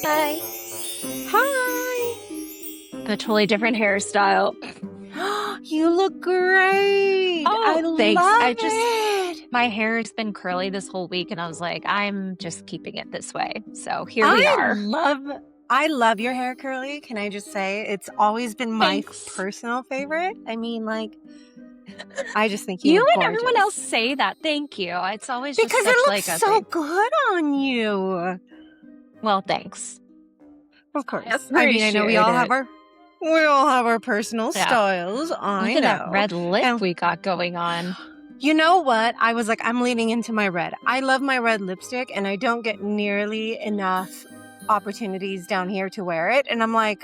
Hi. Hi. A totally different hairstyle. You look great. I Oh, thanks. love it. My hair has been curly this whole week, and I was like, I'm just keeping it this way. So here we I are. love I love your hair curly. Can I just say it's always been my Thanks. personal favorite. I mean, like, I just think you You look and everyone else gorgeous. say that. Thank you. It's always just Because such it looks like a so thing. good on you. Well, thanks. Of I course. I mean, I know appreciate it. we all have our personal Yeah. styles. I Look at that know. red lip And we got going on. you know what? I was like, I'm leaning into my red. I love my red lipstick, and I don't get nearly enough opportunities down here to wear it. And I'm like,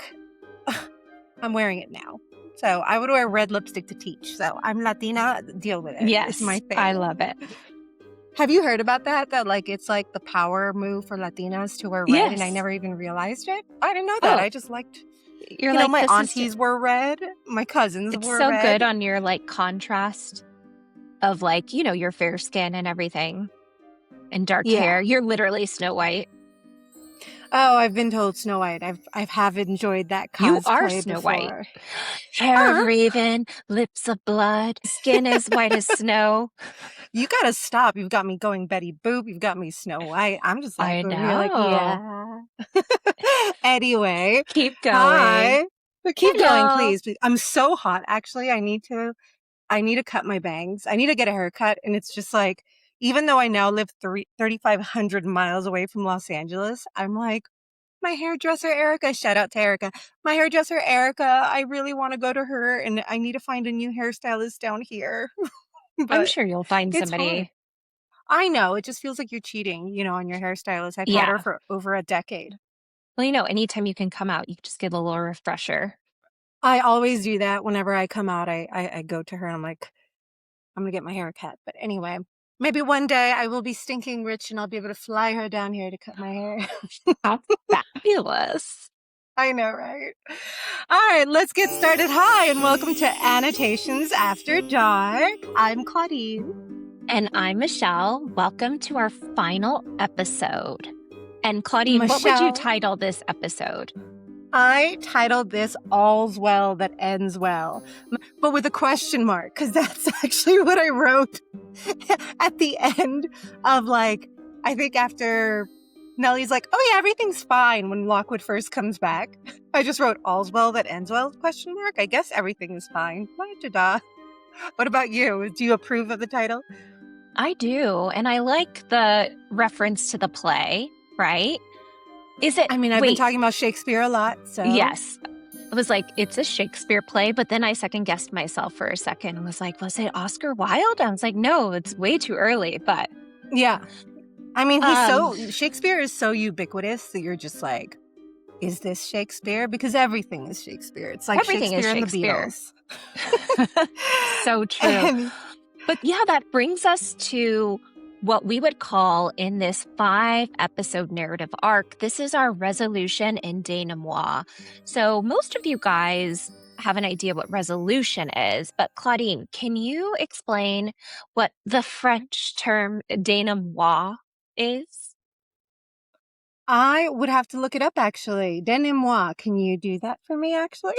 I'm wearing it now. So I would wear red lipstick to teach. So I'm Latina, deal with it. It's my Yes, I thing. love it. Have you heard about that? That like it's like the power move for Latinas to wear red, and I Yes. never even realized it. I didn't know that. Oh, I just liked, you're like, my this is aunties were red, my cousins it's were so good red. on your like contrast of like, your fair skin and everything and dark Yeah. hair. You're literally Snow White. Oh, I've been told Snow White. Have enjoyed that You are cosplay Snow White. before. Hair of Huh? raven, lips of blood, skin as white as snow. You gotta stop. You've got me going Betty Boop. You've got me Snow White. I'm just like I over here, like, know. yeah. Anyway, Keep going. hi. But keep going, Hello. please. I'm so hot. Actually, I need to cut my bangs. I need to get a haircut. And it's just like, even though I now live 3,500 miles away from Los Angeles, I'm like, my hairdresser, Erica, shout out to Erica. My hairdresser, Erica, I really want to go to her and I need to find a new hairstylist down here. I'm But sure you'll find it's hard. somebody. I know. It just feels like you're cheating, on your hairstylist. I've had her Yeah. for over a decade. Well, anytime you can come out, you just get a little refresher. I always do that whenever I come out. I go to her and I'm like, I'm going to get my hair cut. But anyway, maybe one day I will be stinking rich and I'll be able to fly her down here to cut my hair. How fabulous. I know, right? All right, let's get started. Hi, and welcome to Annotations After Dark. I'm Claudine. And I'm Michelle. Welcome to our final episode. And Claudine, what would you Michelle, title this episode? I titled this All's Well That Ends Well, but with a question mark, because that's actually what I wrote at the end of I think after Nellie's like, oh yeah, everything's fine when Lockwood first comes back. I just wrote All's Well That Ends Well, question mark. I guess everything is fine. Ta-da. What about you? Do you approve of the title? I do. And I like the reference to the play, right? Is it, I mean, I've been wait, talking about Shakespeare a lot, so. yes. I was like, it's a Shakespeare play, but then I second guessed myself for a second and was like, was it Oscar Wilde? I was like, no, it's way too early. But Yeah. I mean, um, Shakespeare is so ubiquitous that you're just like, is this Shakespeare? Because everything is Shakespeare. It's like everything is Shakespeare and the Shakespeare. Beatles. So true. And But yeah, that brings us to what we would call in this 5-episode narrative arc. This is our resolution in denouement. So most of you guys have an idea what resolution is, but Claudine, can you explain what the French term denouement is? I would have to look it up, actually. Denouement, can you do that for me, actually?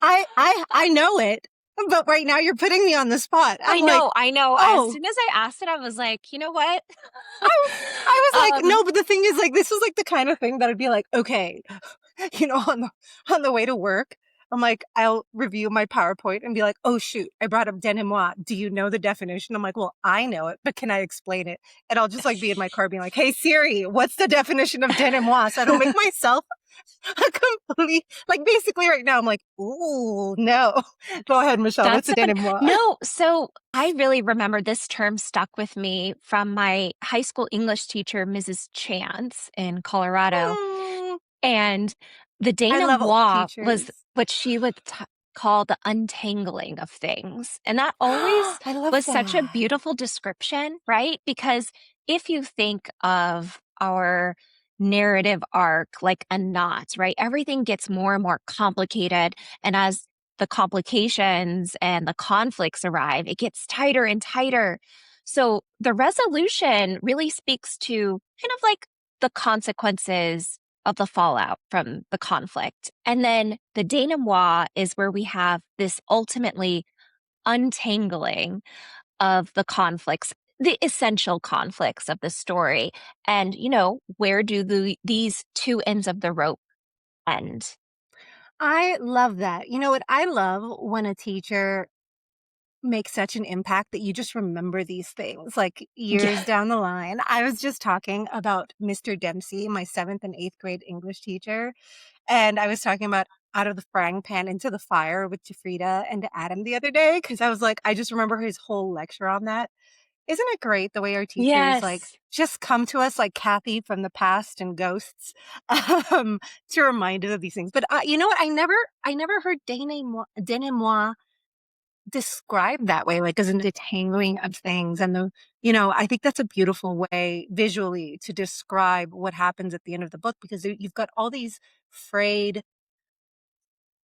I know it, but right now you're putting me on the spot. I'm like, I know. As oh, soon as I asked it, I was like, you know what? I was like, um, no, but the thing is, like, this was like the kind of thing that I'd be like, okay, on the way to work, I'm like, I'll review my PowerPoint and be like, oh shoot, I brought up denouement. Do you know the definition? I'm like, well, I know it, but can I explain it? And I'll just like be in my car being like, hey Siri, what's the definition of denouement? So I don't make myself a complete, like basically right now, I'm like, ooh, no. Go ahead, Michelle. What's That's a it. denouement? No, so I really remember this term stuck with me from my high school English teacher, Mrs. Chance in Colorado. Hmm, And the I love old denouement was teachers. what she would call the untangling of things. And that always I love was such a that. beautiful description, right? Because if you think of our narrative arc like a knot, right? Everything gets more and more complicated. And as the complications and the conflicts arrive, it gets tighter and tighter. So the resolution really speaks to kind of like the consequences of the fallout from the conflict. And then the denouement is where we have this ultimately untangling of the conflicts, the essential conflicts of the story. And, where do these two ends of the rope end? I love that. You know what? I love when a teacher makes such an impact that you just remember these things like Yeah. years down the line. I was just talking about Mr. Dempsey, my 7th and 8th grade English teacher, and I was talking about out of the frying pan into the fire with Jafrida and Adam the other day because I was like, I just remember his whole lecture on that. Isn't it great the way our teachers like Yes. just come to us like Kathy from the past and ghosts um, to remind us of these things? But you know what? I never heard denouement described that way, like as a detangling of things. And I think that's a beautiful way visually to describe what happens at the end of the book because you've got all these frayed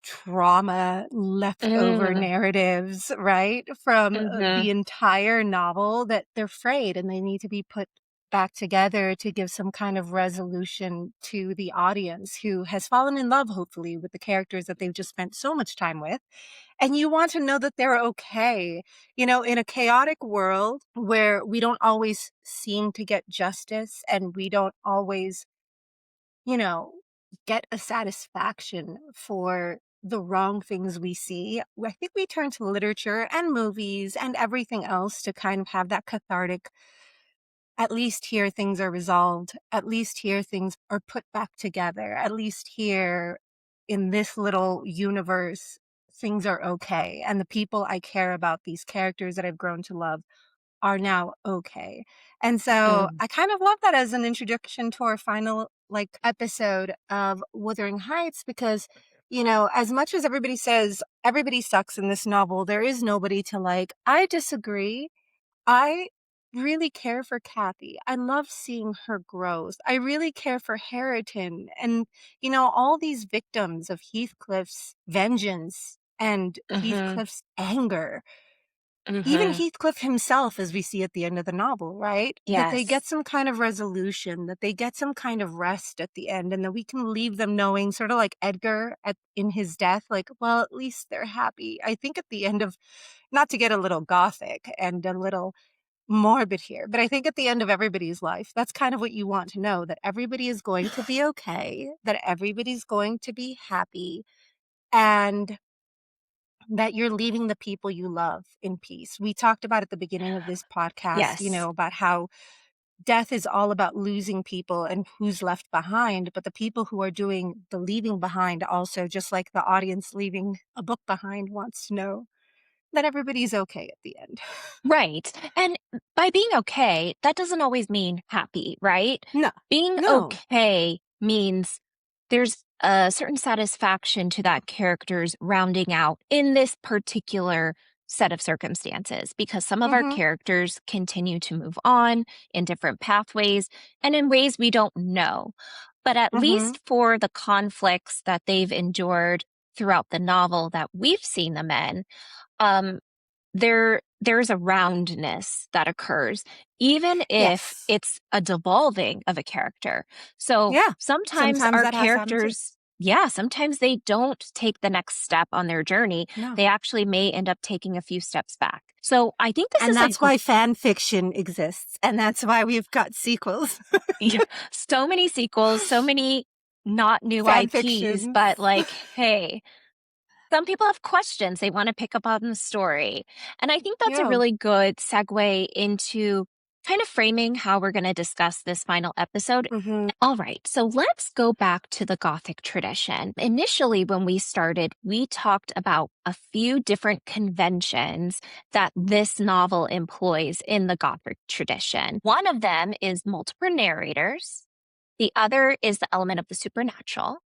trauma leftover Mm, narratives, right? From hmm the entire novel that they're frayed and they need to be put back together to give some kind of resolution to the audience who has fallen in love, hopefully, with the characters that they've just spent so much time with. And you want to know that they're okay. In a chaotic world where we don't always seem to get justice and we don't always you know, get a satisfaction for the wrong things we see. I think we turn to literature and movies and everything else to kind of have that cathartic, at least here things are resolved, at least here things are put back together, at least here in this little universe, things are okay. And the people I care about, these characters that I've grown to love, are now okay. And so mm, I kind of love that as an introduction to our final like episode of Wuthering Heights because as much as everybody says everybody sucks in this novel, there is nobody to like. I disagree. I really care for Kathy. I love seeing her growth. I really care for Harriton and all these victims of Heathcliff's vengeance and hmm Heathcliff's anger, even hmm Heathcliff himself, as we see at the end of the novel, right? That they get Yes. some kind of resolution, that they get some kind of rest at the end, and that we can leave them knowing, sort of like Edgar in his death, like, well, at least they're happy. I think at the end of, not to get a little gothic and a little morbid here, but I think at the end of everybody's life, that's kind of what you want to know, that everybody is going to be okay, that everybody's going to be happy, and that you're leaving the people you love in peace. We talked about at the beginning of this podcast, Yes. about how death is all about losing people and who's left behind, but the people who are doing the leaving behind also, just like the audience leaving a book behind, wants to know that everybody's okay at the end. Right. And by being okay, that doesn't always mean happy, right? No, Being no. okay means there's a certain satisfaction to that character's rounding out in this particular set of circumstances because some of our Mm-hmm. characters continue to move on in different pathways and in ways we don't know. But at Mm-hmm. least for the conflicts that they've endured throughout the novel that we've seen them in, um, there's a roundness that occurs, even if Yes. it's a devolving of a character. So Yeah. sometimes Sometimes our that has happened too. characters, yeah, sometimes they don't take the next step on their journey. No. They actually may end up taking a few steps back. So I think this And is that's why fan fiction exists. And that's why we've got sequels. yeah, so many sequels, so many not new Fan IPs, fictions. but like, hey, some people have questions they want to pick up on the story. And I think that's a Yeah. really good segue into kind of framing how we're going to discuss this final episode. Mm-hmm. All right, so let's go back to the Gothic tradition. Initially, when we started, we talked about a few different conventions that this novel employs in the Gothic tradition. One of them is multiple narrators, the other is the element of the supernatural.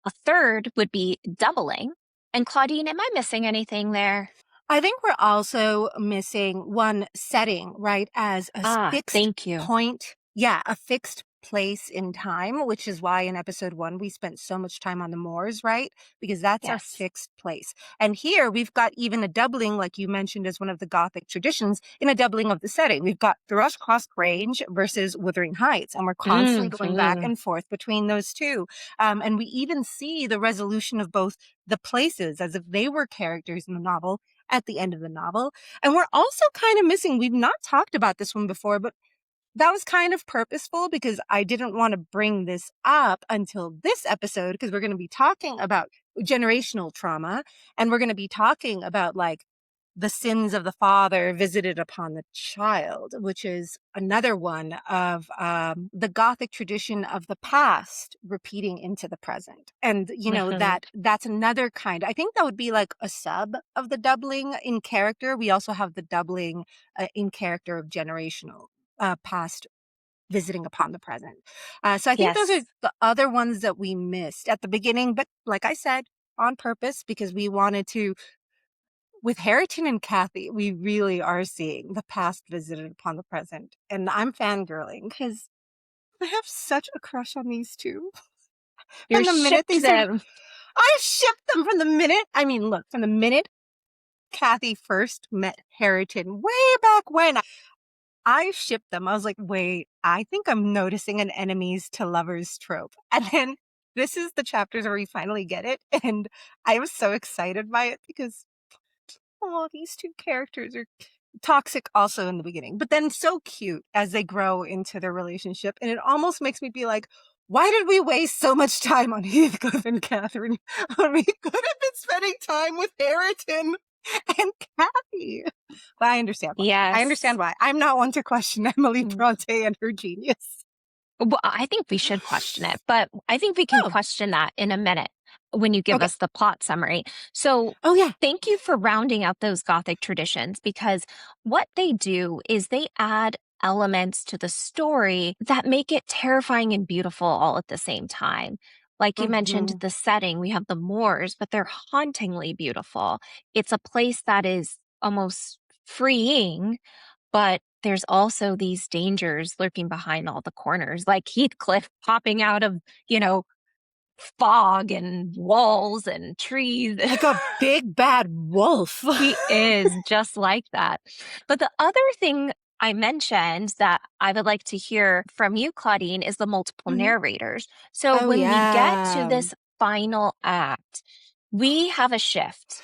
A third would be doubling. And Claudine, am I missing anything there? I think we're also missing one setting, right? As a Ah, fixed thank you. point. Yeah, a fixed place in time, which is why in episode 1 we spent so much time on the moors, right? Because that's our Yes. fixed place. And here we've got even a doubling, like you mentioned, as one of the Gothic traditions, in a doubling of the setting. We've got Thrushcross Grange versus Wuthering Heights, and we're constantly going back Mhm. and forth between those two. And we even see the resolution of both the places as if they were characters in the novel at the end of the novel. And we're also kind of missing, we've not talked about this one before, but that was kind of purposeful because I didn't want to bring this up until this episode, because we're going to be talking about generational trauma, and we're going to be talking about like the sins of the father visited upon the child, which is another one of the Gothic tradition of the past repeating into the present. And, Mhm. that's another kind. I think that would be like a sub of the doubling in character. We also have the doubling in character of generational past visiting upon the present. So I think those are Yes. the other ones that we missed at the beginning, but like I said, on purpose, because we wanted to. With Harrington and Kathy, we really are seeing the past visited upon the present. And I'm fangirling because I have such a crush on these two. You're From the minute they shipped started, them. I shipped them from the minute. I mean, look, from the minute Kathy first met Harrington way back when, I shipped them. I was like, wait, I think I'm noticing an enemies to lovers trope. And then this is the chapters where we finally get it. And I was so excited by it because, oh, these two characters are toxic also in the beginning, but then so cute as they grow into their relationship. And it almost makes me be like, why did we waste so much time on Heathcliff and Catherine when we could have been spending time with Harrington and Kathy? But I understand why. I Yes. understand why. I'm not one to question Emily Bronte and her genius. Well, I think we should question it, but I think we can Oh, question that in a minute when you give okay. us the plot summary. So, Oh, yeah. thank you for rounding out those Gothic traditions, because what they do is they add elements to the story that make it terrifying and beautiful all at the same time. Like you mentioned, Hmm. the setting, we have the moors, but they're hauntingly beautiful. It's a place that is almost freeing, but there's also these dangers lurking behind all the corners, like Heathcliff popping out of, you know, fog and walls and trees. Like a big bad wolf. He is just like that. But the other thing I mentioned that I would like to hear from you, Claudine, is the multiple Mhm. narrators. So Oh, when we get to yeah. this final act, we have a shift.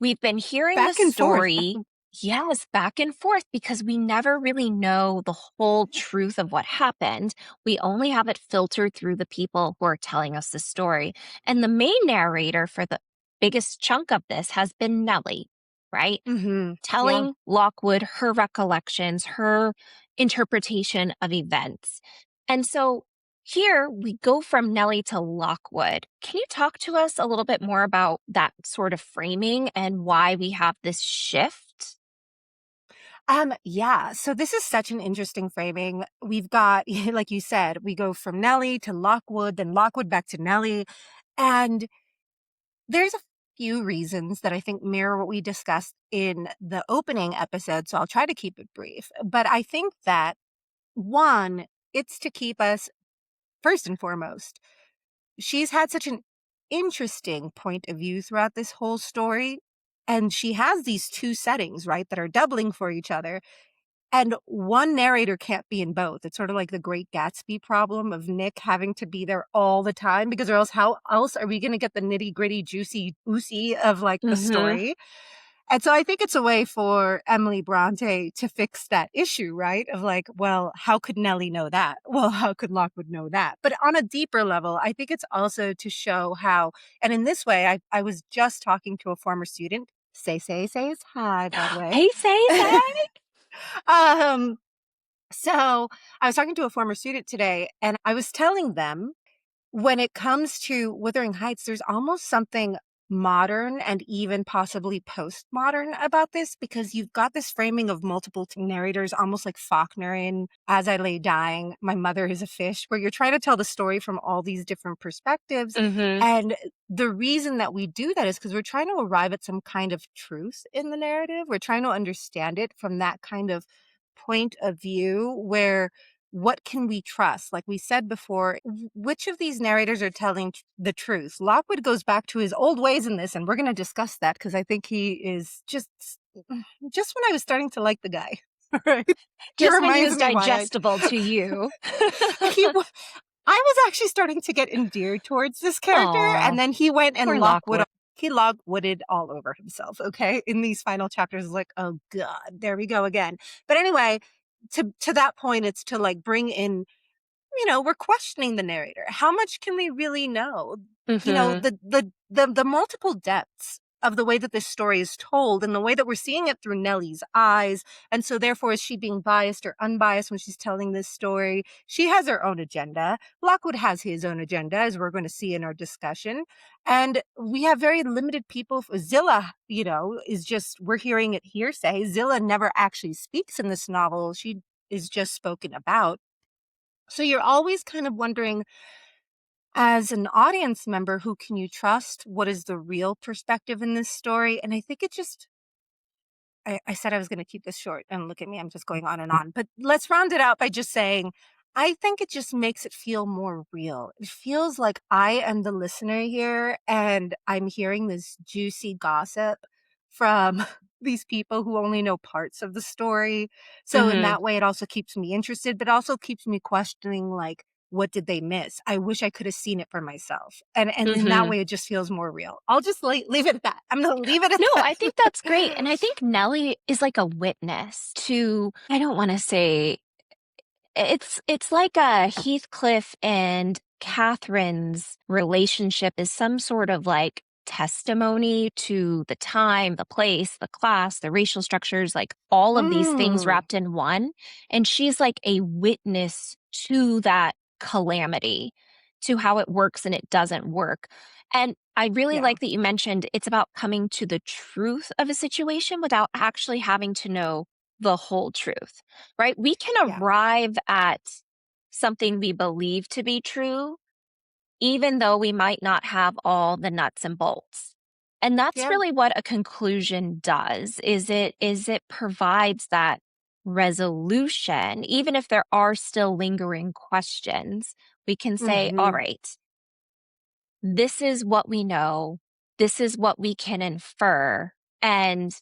We've been hearing the Back and forth. story, yes, back and forth, because we never really know the whole truth of what happened. We only have it filtered through the people who are telling us the story. And the main narrator for the biggest chunk of this has been Nellie, right? Hmm. Yeah. Telling Lockwood her recollections, her interpretation of events. And so here we go from Nellie to Lockwood. Can you talk to us a little bit more about that sort of framing and why we have this shift? Yeah. So this is such an interesting framing. We've got, like you said, we go from Nellie to Lockwood, then Lockwood back to Nellie. And there's a few reasons that I think mirror what we discussed in the opening episode. So I'll try to keep it brief. But I think that one, it's to keep us first and foremost. She's had such an interesting point of view throughout this whole story. And she has these two settings, right, that are doubling for each other. And one narrator can't be in both. It's sort of like the Great Gatsby problem of Nick having to be there all the time, because or else how else are we going to get the nitty gritty, juicy, oozy of like the Mm-hmm. story? And so I think it's a way for Emily Bronte to fix that issue, right? Of like, well, how could Nellie know that? Well, how could Lockwood know that? But on a deeper level, I think it's also to show how, and in this way, I was just talking to a former student. Say is hi, by the way. Hey, say. um, so I was talking to a former student today, and I was telling them when it comes to Wuthering Heights, there's almost something modern and even possibly postmodern about this, because you've got this framing of multiple narrators, almost like Faulkner in As I Lay Dying, My Mother is a Fish, where you're trying to tell the story from all these different perspectives. Mm-hmm. And the reason that we do that is because we're trying to arrive at some kind of truth in the narrative. We're trying to understand it from that kind of point of view where what can we trust? Like we said before, which of these narrators are telling the truth? Lockwood goes back to his old ways in this, and we're going to discuss that because I think he is just when I was starting to like the guy. Right? He Just when he reminds was me why digestible to you. he I was actually starting to get endeared towards this character, Aw, and then he went and poor Lockwood. he Lockwooded all over himself, okay? In these final chapters, like, oh god, there we go again. But anyway, to that point, it's to like bring in, we're questioning the narrator. How much can we really know? Mhm. The multiple depths of the way that this story is told and the way that we're seeing it through Nellie's eyes. And so therefore, is she being biased or unbiased when she's telling this story? She has her own agenda. Lockwood has his own agenda, as we're going to see in our discussion. And we have very limited people. Zilla, is just, we're hearing it hearsay. Zilla never actually speaks in this novel. She is just spoken about. So you're always kind of wondering, as an audience member, who can you trust? What is the real perspective in this story? And I think it just, I said I was going to keep this short, and look at me, I'm just going on and on. But let's round it out by just saying, I think it just makes it feel more real. It feels like I am the listener here, and I'm hearing this juicy gossip from these people who only know parts of the story. So in Mhm. that way, it also keeps me interested, but also keeps me questioning, like, what did they miss? I wish I could have seen it for myself. And in that Mhm. way, it just feels more real. I'll just leave it at that. I'm going to leave it at No, that. I think that's great, and I think Nellie is like a witness to, I don't wanna say, it's like a Heathcliff and Catherine's relationship is some sort of like testimony to the time, the place, the class, the racial structures, like all of these things Mm. wrapped in one. And she's like a witness to that calamity, to how it works and it doesn't work. And I really Yeah. like that you mentioned it's about coming to the truth of a situation without actually having to know the whole truth, right? We can Yeah. arrive at something we believe to be true, even though we might not have all the nuts and bolts. And that's Yeah. really what a conclusion does, is it provides that resolution. Even if there are still lingering questions, we can say, all Mhm. right, this is what we know, this is what we can infer, and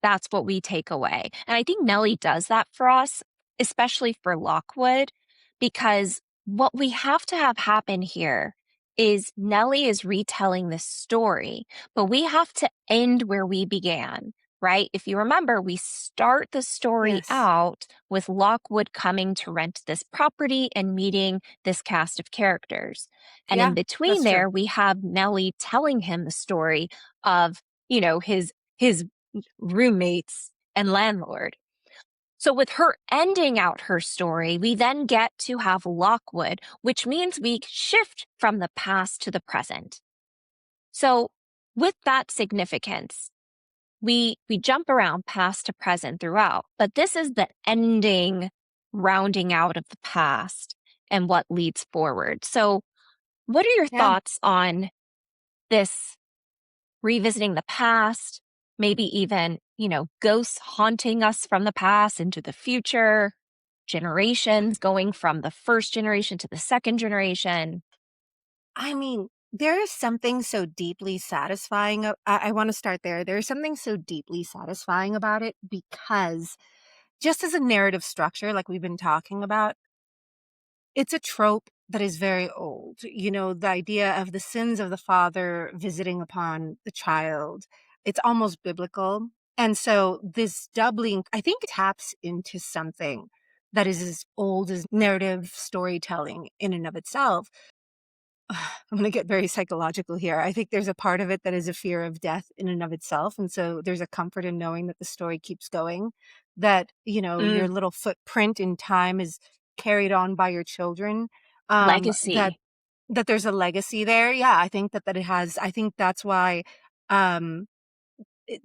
that's what we take away. And I think Nellie does that for us, especially for Lockwood, because what we have to have happen here is Nellie is retelling this story, but we have to end where we began, right? If you remember, we start the story Yes. out with Lockwood coming to rent this property and meeting this cast of characters. And in Yeah, between that's true. there, we have Nellie telling him the story of, his roommates and landlord. So, with her ending out her story, we then get to have Lockwood, which means we shift from the past to the present. So, with that significance, we jump around past to present throughout, but this is the ending, rounding out of the past and what leads forward. So, what are your Yeah. thoughts on this revisiting the past, maybe even, ghosts haunting us from the past into the future, generations going from the first generation to the second generation. I mean, there is something so deeply satisfying. I want to start there. There is something so deeply satisfying about it because, just as a narrative structure, like we've been talking about, it's a trope that is very old. The idea of the sins of the father visiting upon the child, it's almost biblical. And so this doubling, I think, taps into something that is as old as narrative storytelling in and of itself. I'm going to get very psychological here. I think there's a part of it that is a fear of death in and of itself. And so there's a comfort in knowing that the story keeps going, that, your Mm, little footprint in time is carried on by your children, that legacy. there's a legacy there. Yeah, I think that it has. I think that's why um,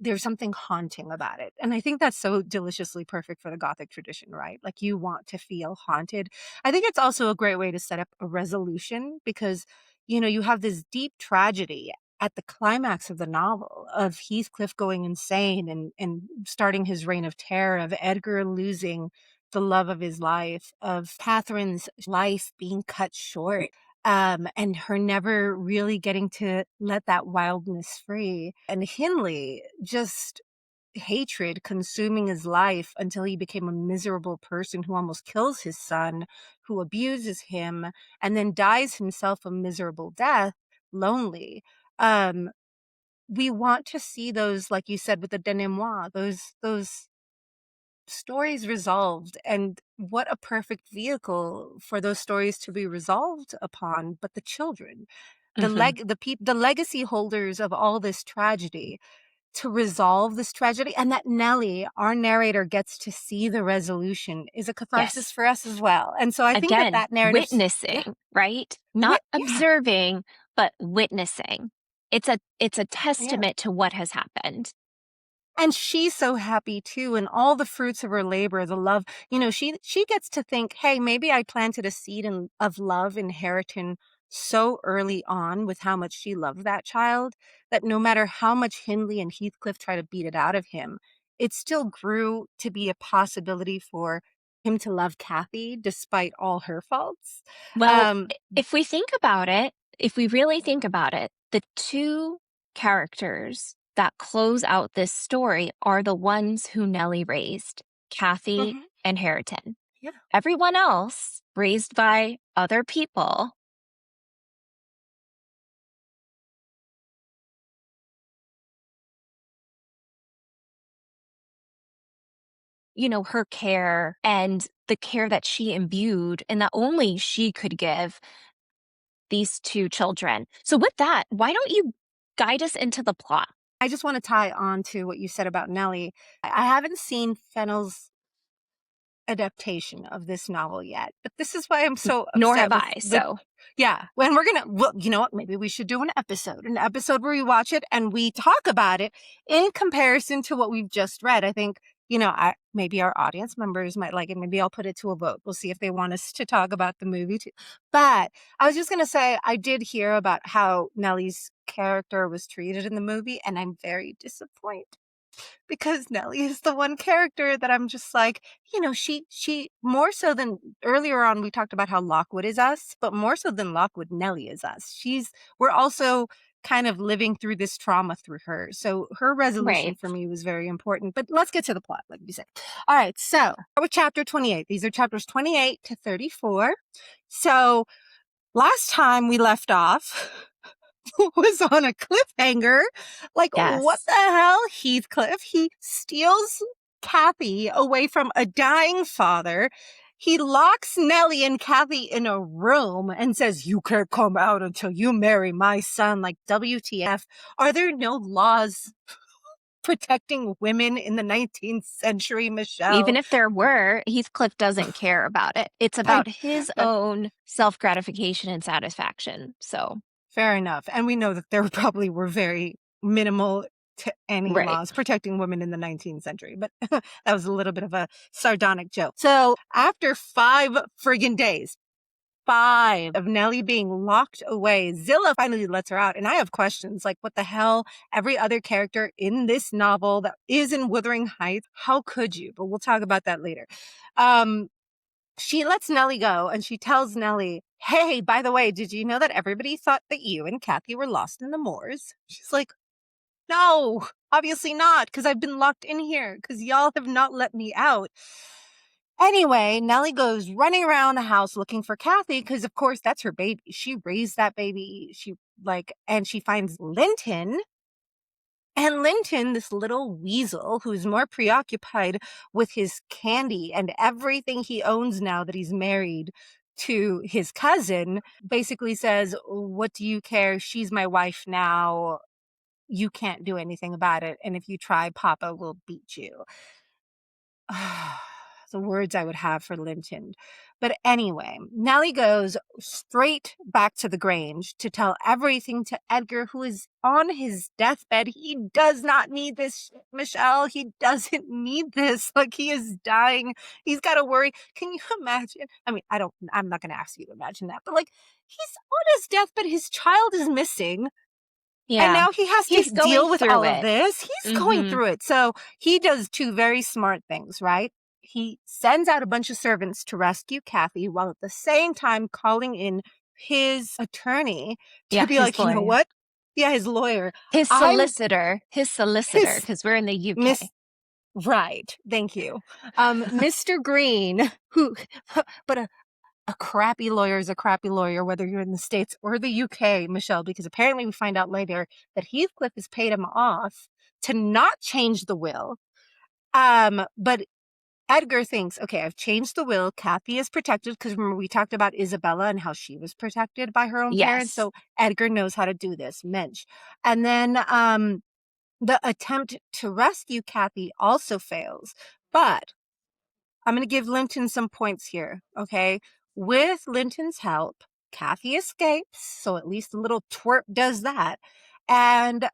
there's something haunting about it. And I think that's so deliciously perfect for the Gothic tradition, right? Like, you want to feel haunted. I think it's also a great way to set up a resolution because, you have this deep tragedy at the climax of the novel of Heathcliff going insane and starting his reign of terror, of Edgar losing the love of his life, of Catherine's life being cut short, and her never really getting to let that wildness free. And Hindley, just hatred consuming his life until he became a miserable person who almost kills his son, who abuses him, and then dies himself a miserable death, lonely. Um, we want to see those, like you said, with the denouement, those stories resolved, and what a perfect vehicle for those stories to be resolved upon, but the children, Hmm. the legacy holders of all this tragedy, to resolve this tragedy, and that Nellie, our narrator, gets to see the resolution is a catharsis Yes. for us as well. And so I think that Again, that narrative, yeah, witnessing, right? Not yeah, observing, but witnessing. It's a yeah. testament to what has happened. And she's so happy too, and all the fruits of her labor, the love, she gets to think, hey, maybe I planted a seed of love in Harriton so early on with how much she loved that child, that no matter how much Hindley and Heathcliff try to beat it out of him, it still grew to be a possibility for him to love Kathy despite all her faults. Well, Um, if we think about it, if we really think about it, the two characters that close out this story are the ones who Nellie raised, Kathy mhm, and Hareton. yeah. Everyone else, raised by other people, her care and the care that she imbued and that only she could give these two children. So, with that, why don't you guide us into the plot? I just want to tie on to what you said about Nellie. I haven't seen Fennel's adaptation of this novel yet, but this is why I'm so Nor upset have with I. the So, yeah, when well, you know what, maybe we should do an episode where we watch it and we talk about it in comparison to what we've just read. I think, maybe our audience members might like it. Maybe I'll put it to a vote. We'll see if they want us to talk about the movie too. But I was just going to say, I did hear about how Nellie's character was treated in the movie, and I'm very disappointed, because Nellie is the one character that I'm just like, she more so than earlier on, we talked about how Lockwood is us, but more so than Lockwood, Nellie is us. We're also kind of living through this trauma through her. So her resolution right. for me was very important. But let's get to the plot, like you said. All right, so with chapter 28. These are chapters 28 to 34. So last time we left off, was on a cliffhanger. Like, what Yes. the hell, Heathcliff? He steals Kathy away from a dying father. He locks Nellie and Kathy in a room and says, you can't come out until you marry my son. Like, WTF? Are there no laws protecting women in the 19th century, Even Michelle? if there were, Heathcliff doesn't care about it. It's I, about his that, own self gratification and satisfaction. So, Fair enough. And we know that there probably were very minimal to any right. laws protecting women in the 19th century. But that was a little bit of a sardonic joke. So after 5 friggin' days, 5 of Nellie being locked away, Zillah finally lets her out. And I have questions like, what the hell? Every other character in this novel that is in Wuthering Heights, how could you? But we'll talk about that later. She lets Nellie go, and she tells Nellie, hey, by the way, did you know that everybody thought that you and Kathy were lost in the moors? She's like, no, obviously not, because I've been locked in here, because y'all have not let me out. Anyway, Nellie goes running around the house looking for Kathy, because of course that's her baby. She raised that baby. And she finds Linton. And Linton, this little weasel who's more preoccupied with his candy and everything he owns now that he's married to his cousin, basically says, what do you care? She's my wife now. You can't do anything about it. And if you try, Papa will beat you. The words I would have for Linton. But anyway, Nellie goes straight back to the Grange to tell everything to Edgar, who is on his deathbed. He does not need this, Michelle. He doesn't need this. Like, he is dying. He's got to worry. Can you imagine? I mean, I'm not going to ask you to imagine that, but like, he's on his deathbed. His child is missing. And Yeah. now he has to He's going deal with through all of it. this. He's going Hmm. through it. So he does 2 very smart things, right? he sends out a bunch of servants to rescue Kathy while at the same time calling in his attorney to Yeah, be his like, you know lawyer. what? Yeah, his lawyer. His I'm solicitor. His solicitor, his because we're in the UK. Miss. Right. Thank you. Mr. Green, who, but a crappy lawyer is a crappy lawyer, whether you're in the States or the UK, Michelle, because apparently we find out later that Heathcliff has paid him off to not change the will. But Edgar thinks, okay, I've changed the will. Kathy is protected because remember we talked about Isabella and how she was protected by her own parents. Yes. So Edgar knows how to do this, mensch. And then the attempt to rescue Kathy also fails. But I'm going to give Linton some points here, okay? With Linton's help, Kathy escapes, so at least the little twerp does that. And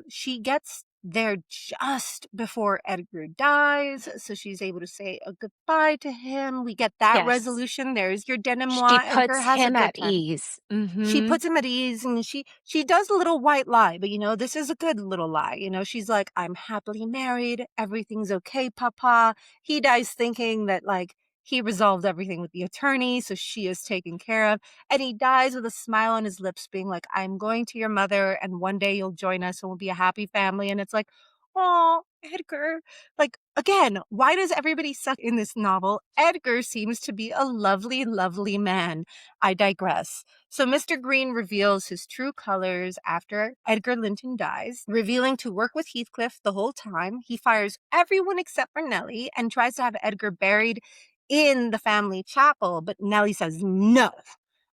she gets there just before Edgar dies, so she's able to say a goodbye to him. We get that Yes. resolution. There's your She denouement. Edgar puts has a him good at time. ease. She Mm-hmm. puts him at ease, and she does a little white lie, but this is a good little lie. She's like, I'm happily married, everything's okay, papa. He dies thinking that like he resolved everything with the attorney, so she is taken care of, and he dies with a smile on his lips being like, I'm going to your mother and one day you'll join us and we'll be a happy family. And it's like, oh, Edgar. Like, again, why does everybody suck in this novel? Edgar seems to be a lovely, lovely man. I digress. So Mr. Green reveals his true colors after Edgar Linton dies, revealing to work with Heathcliff the whole time. He fires everyone except for Nellie and tries to have Edgar buried in the family chapel, but Nellie says no.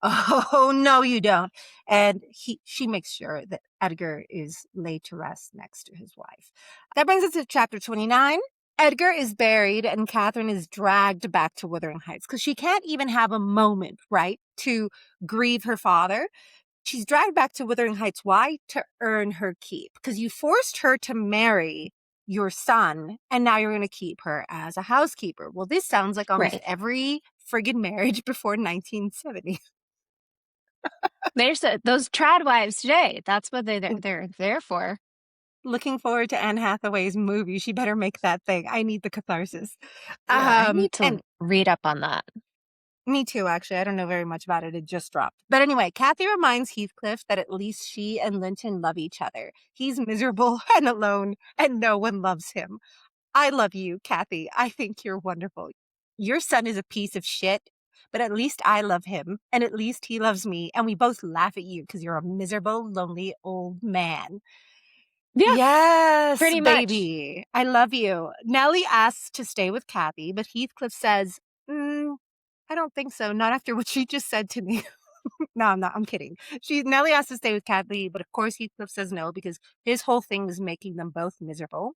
Oh, no, you don't. And she makes sure that Edgar is laid to rest next to his wife. That brings us to chapter 29. Edgar is buried and Catherine is dragged back to Wuthering Heights because she can't even have a moment, right, to grieve her father. She's dragged back to Wuthering Heights. Why? To earn her keep. Because you forced her to marry your son, and now you're going to keep her as a housekeeper. Well, this sounds like almost Right. every friggin' marriage before 1970. There's those trad wives today. That's what they're there for. Looking forward to Anne Hathaway's movie. She better make that thing. I need the catharsis. Yeah, I need And to read up on that. me too, actually. I don't know very much about it. It just dropped. But anyway, Kathy reminds Heathcliff that at least she and Linton love each other. He's miserable and alone, and no one loves him. I love you, Kathy. I think you're wonderful. Your son is a piece of shit, but at least I love him, and at least he loves me, and we both laugh at you because you're a miserable, lonely old man. Yeah, Yes, pretty much. baby. I love you. Nellie asks to stay with Kathy, but Heathcliff says, I don't think so. Not after what she just said to me. No, I'm not. I'm kidding. Nellie asks to stay with Kathy, but of course Heathcliff says no because his whole thing is making them both miserable.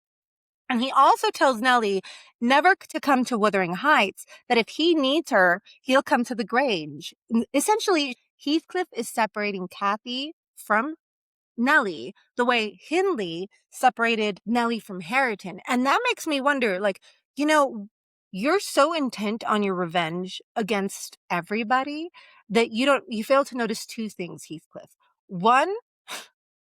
And he also tells Nellie never to come to Wuthering Heights, that if he needs her, he'll come to the Grange. Essentially, Heathcliff is separating Kathy from Nellie the way Hindley separated Nellie from Hareton. And that makes me wonder, like, you're so intent on your revenge against everybody that you fail to notice two things, Heathcliff. One,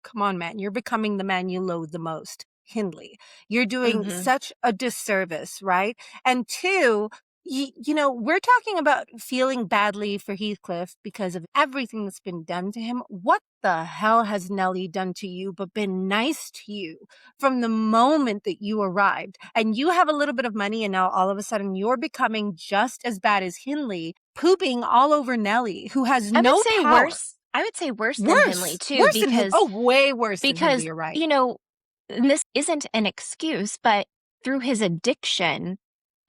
come on, man, you're becoming the man you loathe the most, Hindley. You're doing Mm-hmm. such a disservice, right? And two, we're talking about feeling badly for Heathcliff because of everything that's been done to him. What the hell has Nellie done to you but been nice to you from the moment that you arrived? And you have a little bit of money, and now all of a sudden you're becoming just as bad as Hindley, pooping all over Nellie, who has I would no say power. worse. I would say worse than Hindley Worse. too, Worse than Hindley. Oh, way worse than Hindley. because You're right. you know, and this isn't an excuse, but through his addiction,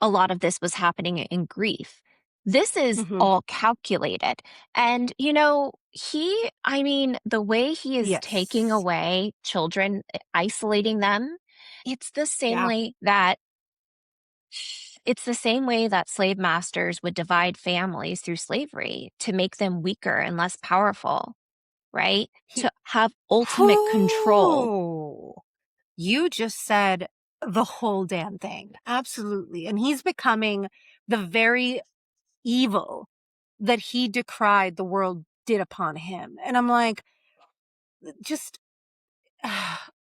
a lot of this was happening in grief. This is Mm-hmm. all calculated. And, I mean, the way he is taking Yes. away children, isolating them, it's the same Yeah. way that it's the same way that slave masters would divide families through slavery to make them weaker and less powerful, right? He, To have ultimate control. oh, you just said the whole damn thing. Absolutely. And he's becoming the very evil that he decried the world did upon him. And I'm like, just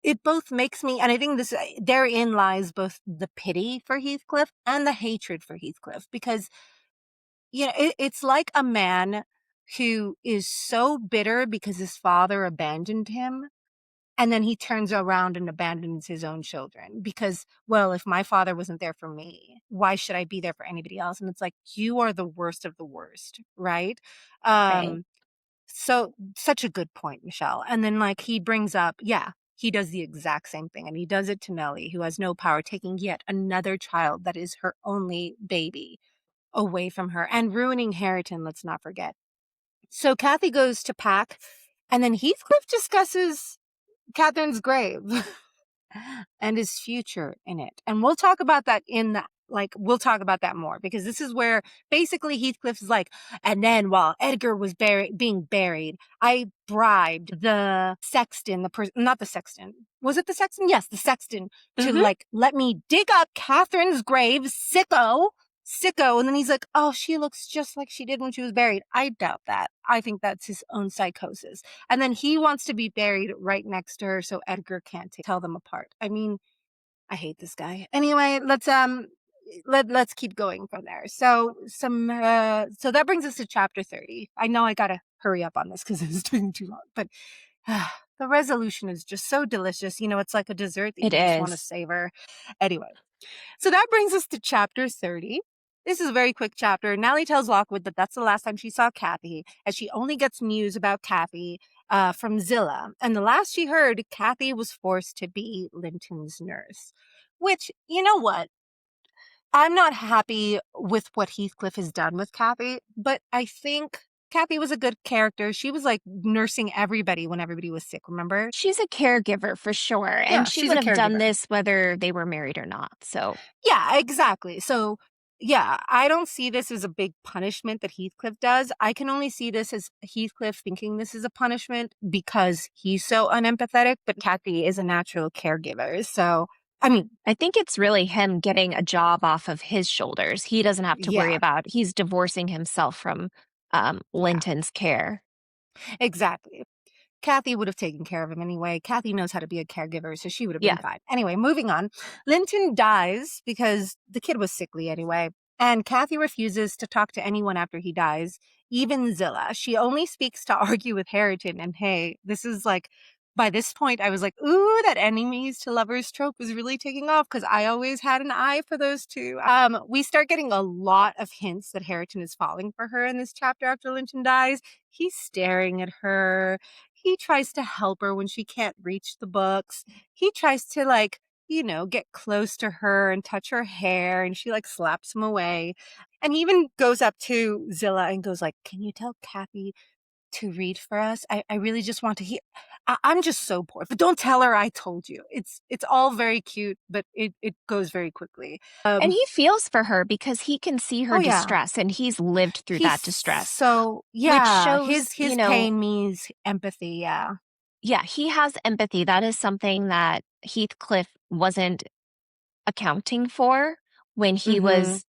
it both makes me, and I think therein lies both the pity for Heathcliff and the hatred for Heathcliff, because it's like a man who is so bitter because his father abandoned him, and then he turns around and abandons his own children because, well, if my father wasn't there for me, why should I be there for anybody else? And it's like, you are the worst of the worst, right? Right. So such a good point, Michelle. And then like he brings up, yeah, he does the exact same thing, and he does it to Nellie, who has no power, taking yet another child that is her only baby away from her and ruining Hareton, let's not forget. So Kathy goes to pack, and then Heathcliff discusses Catherine's grave and his future in it. And we'll talk about that we'll talk about that more, because this is where basically Heathcliff is like, and then while Edgar was being buried, I bribed the sexton, not the sexton. Was it the sexton? Yes, the sexton, to Mm-hmm. let me dig up Catherine's grave, sicko. Sicko. And then he's like, oh, she looks just like she did when she was buried. I doubt that. I think that's his own psychosis. And then he wants to be buried right next to her so Edgar can't tell them apart. I mean, I hate this guy. Anyway, let's keep going from there. So so that brings us to chapter 30. I know I gotta hurry up on this because it's taking too long, but the resolution is just so delicious. It's like a dessert that It you just want to is. savor. Anyway, so that brings us to chapter 30. This is a very quick chapter. Nellie tells Lockwood that that's the last time she saw Kathy, as she only gets news about Kathy from Zillah. And the last she heard, Kathy was forced to be Linton's nurse. Which, you know what? I'm not happy with what Heathcliff has done with Kathy, but I think Kathy was a good character. She was like nursing everybody when everybody was sick, remember? She's a caregiver for sure. And Yeah, she she's would a have done caregiver. this whether they were married or not. So Yeah, exactly. So, yeah, I don't see this as a big punishment that Heathcliff does. I can only see this as Heathcliff thinking this is a punishment because he's so unempathetic, but Kathy is a natural caregiver. So, I mean, I think it's really him getting a job off of his shoulders. He doesn't have to worry yeah, about, he's divorcing himself from yeah, Linton's care. exactly. Kathy would have taken care of him anyway. Kathy knows how to be a caregiver, so she would have been Yeah. fine. Anyway, moving on. Linton dies because the kid was sickly anyway, and Kathy refuses to talk to anyone after he dies, even Zillah. She only speaks to argue with Hareton, and hey, this is like, by this point, I was like, ooh, that enemies to lovers trope is really taking off, because I always had an eye for those two. We start getting a lot of hints that Hareton is falling for her in this chapter after Linton dies. He's staring at her. He tries to help her when she can't reach the books. He tries to get close to her and touch her hair, and she slaps him away. And he even goes up to Zillah and goes like, can you tell Kathy to read for us? I really just want to hear. I'm just so bored, but don't tell her I told you. It's all very cute, but it goes very quickly. And he feels for her because he can see her Oh yeah. distress and he's lived through He's that distress, so, which yeah, shows, his pain means empathy, yeah. yeah, he has empathy. That is something that Heathcliff wasn't accounting for when he Mhm. was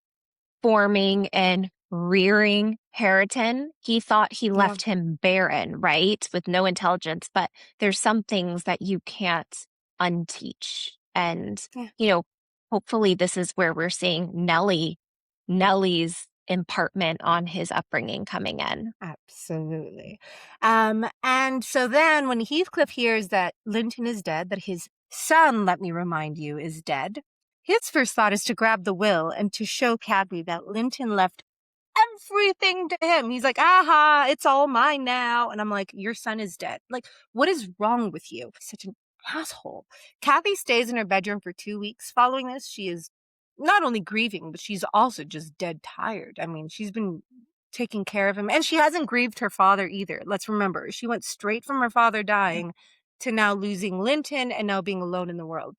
forming and rearing Hareton. He thought he Yeah. left him barren, right? With no intelligence, but there's some things that you can't unteach. And, Yeah. you know, hopefully this is where we're seeing Nellie's impartment on his upbringing coming in. Absolutely. And so then when Heathcliff hears that Linton is dead, that his son, let me remind you, is dead, his first thought is to grab the will and to show Cadby that Linton left everything to him. He's like, aha, it's all mine now. And I'm like, your son is dead. Like, what is wrong with you? Such an asshole. Kathy stays in her bedroom for 2 weeks following this. She is not only grieving, but she's also just dead tired. I mean, she's been taking care of him, and she hasn't grieved her father either. Let's remember, she went straight from her father dying to now losing Linton and now being alone in the world.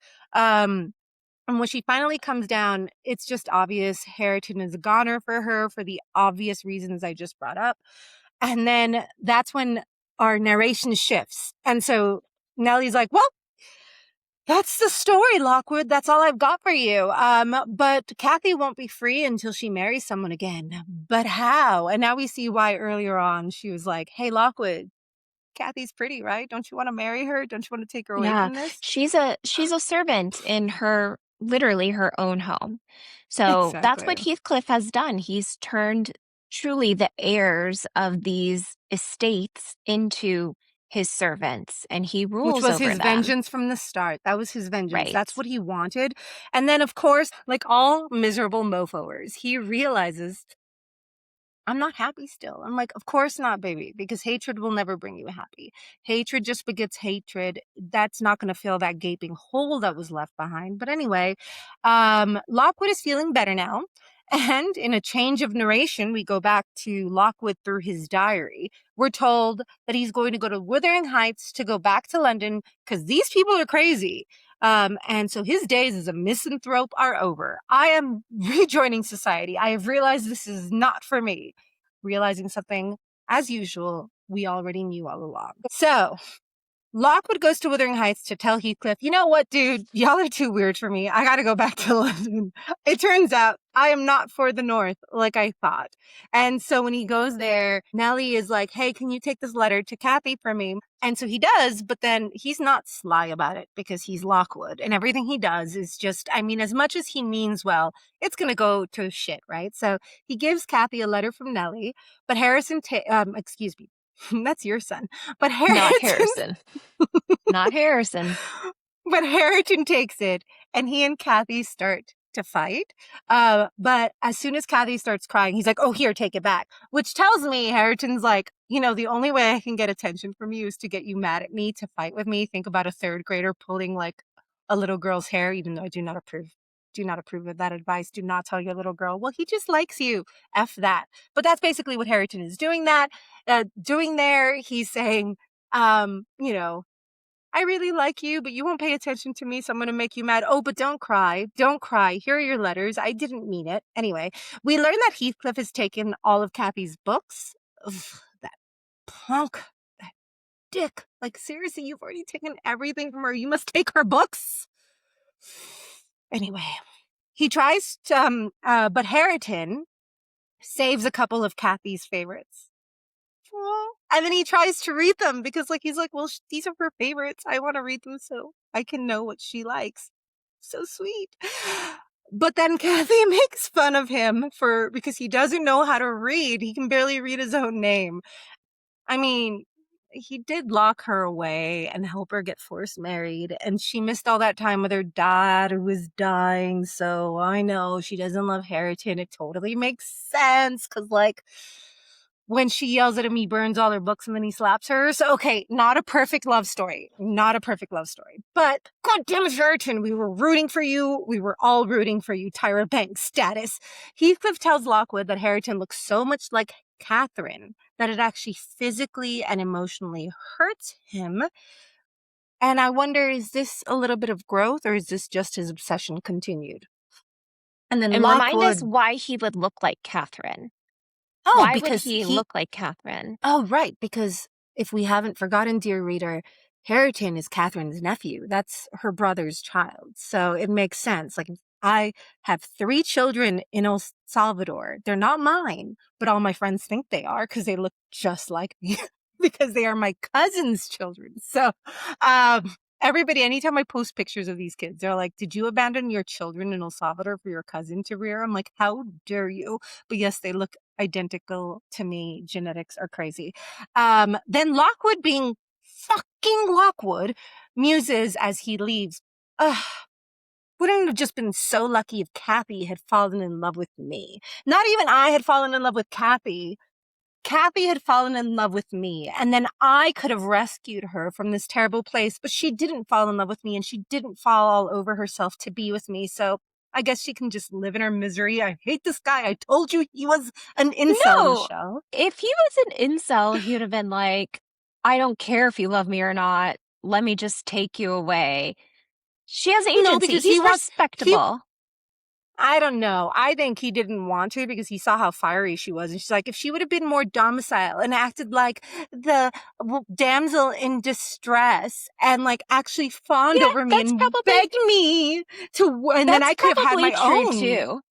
And when she finally comes down, it's just obvious Hareton is a goner for her for the obvious reasons I just brought up. And then that's when our narration shifts. And so Nellie's like, well, that's the story, Lockwood. That's all I've got for you. But Kathy won't be free until she marries someone again. But how? And now we see why earlier on she was like, hey, Lockwood, Kathy's pretty, right? Don't you want to marry her? Don't you want to take her away Yeah, from this? she's a servant in her literally her own home. So that's Exactly. what Heathcliff has done. He's turned truly the heirs of these estates into his servants, and he Which rules was over his them. vengeance from the start. That was his vengeance. Right. That's what he wanted. And then, of course, like all miserable mofoers, he realizes I'm not happy still. I'm like, of course not, baby, because hatred will never bring you happy. Hatred just begets hatred. That's not going to fill that gaping hole that was left behind. But anyway, Lockwood is feeling better now. And in a change of narration, we go back to Lockwood through his diary. We're told that he's going to go to Wuthering Heights to go back to London because these people are crazy. And so his days as a misanthrope are over. I am rejoining society. I have realized this is not for me. Realizing something, as usual, we already knew all along. So, Lockwood goes to Wuthering Heights to tell Heathcliff, you know what, dude, y'all are too weird for me. I gotta go back to London. It turns out I am not for the North like I thought. And so when he goes there, Nellie is like, hey, can you take this letter to Kathy for me? And so he does, but then he's not sly about it because he's Lockwood. And everything he does is just, I mean, as much as he means well, it's gonna go to shit, right? So he gives Kathy a letter from Nellie, but excuse me, that's your son. But Not Harrison Harrison. Not Harrison. but Harrington takes it, and he and Kathy start to fight. But as soon as Kathy starts crying, he's like, oh, here, take it back. Which tells me Harrington's like, you know, the only way I can get attention from you is to get you mad at me, to fight with me. Think about a third grader pulling like a little girl's hair, even though I do not approve. Do not approve of that advice. Do not tell your little girl, well, he just likes you. F that. But that's basically what Harrington is doing doing there. He's saying, you know, I really like you, but you won't pay attention to me, so I'm going to make you mad. Oh, but don't cry. Don't cry. Here are your letters. I didn't mean it. Anyway, we learn that Heathcliff has taken all of Kathy's books. Ugh, that punk. That dick. Like, seriously, you've already taken everything from her. You must take her books. Anyway, he tries to, but Harrington saves a couple of Kathy's favorites. And then he tries to read them because, like, he's like, well, these are her favorites. I want to read them so I can know what she likes. So sweet. But then Kathy makes fun of him because he doesn't know how to read. He can barely read his own name. I mean, he did lock her away and help her get forced married, and she missed all that time with her dad who was dying. So I know she doesn't love Harrington. It totally makes sense because, like, when she yells at him, he burns all her books and then he slaps her. So, okay, not a perfect love story. Not a perfect love story. But, goddamn it, Harrington, we were rooting for you. We were all rooting for you, Tyra Banks status. Heathcliff tells Lockwood that Harrington looks so much like Catherine that it actually physically and emotionally hurts him. And I wonder, is this a little bit of growth or is this just his obsession continued? And then And remind us Lockwood, why he would look like Catherine. oh, Why would because he look like Catherine? oh, right, because if we haven't forgotten, dear reader, Harrington is Catherine's nephew. That's her brother's child. So it makes sense. Like, I have 3 children in El Salvador. They're not mine, but all my friends think they are because they look just like me because they are my cousin's children. So, everybody, anytime I post pictures of these kids, they're like, did you abandon your children in El Salvador for your cousin to rear? I'm like, how dare you? But yes, they look identical to me. Genetics are crazy. Then Lockwood, being fucking Lockwood, muses as he leaves. Ugh. Wouldn't it have just been so lucky if Kathy had fallen in love with me? Not even I had fallen in love with Kathy. Kathy had fallen in love with me, and then I could have rescued her from this terrible place, but she didn't fall in love with me, and she didn't fall all over herself to be with me, so I guess she can just live in her misery. I hate this guy. I told you he was an incel, No, Michelle. if he was an incel, he would have been like, I don't care if you love me or not. Let me just take you away. She has No, agency. because He's he respectable. I don't know. I think he didn't want to because he saw how fiery she was. And she's like, if she would have been more docile and acted like the damsel in distress and like actually fawned Yeah, over me that's and probably begged me to, and then that's I could have had probably my true own. too.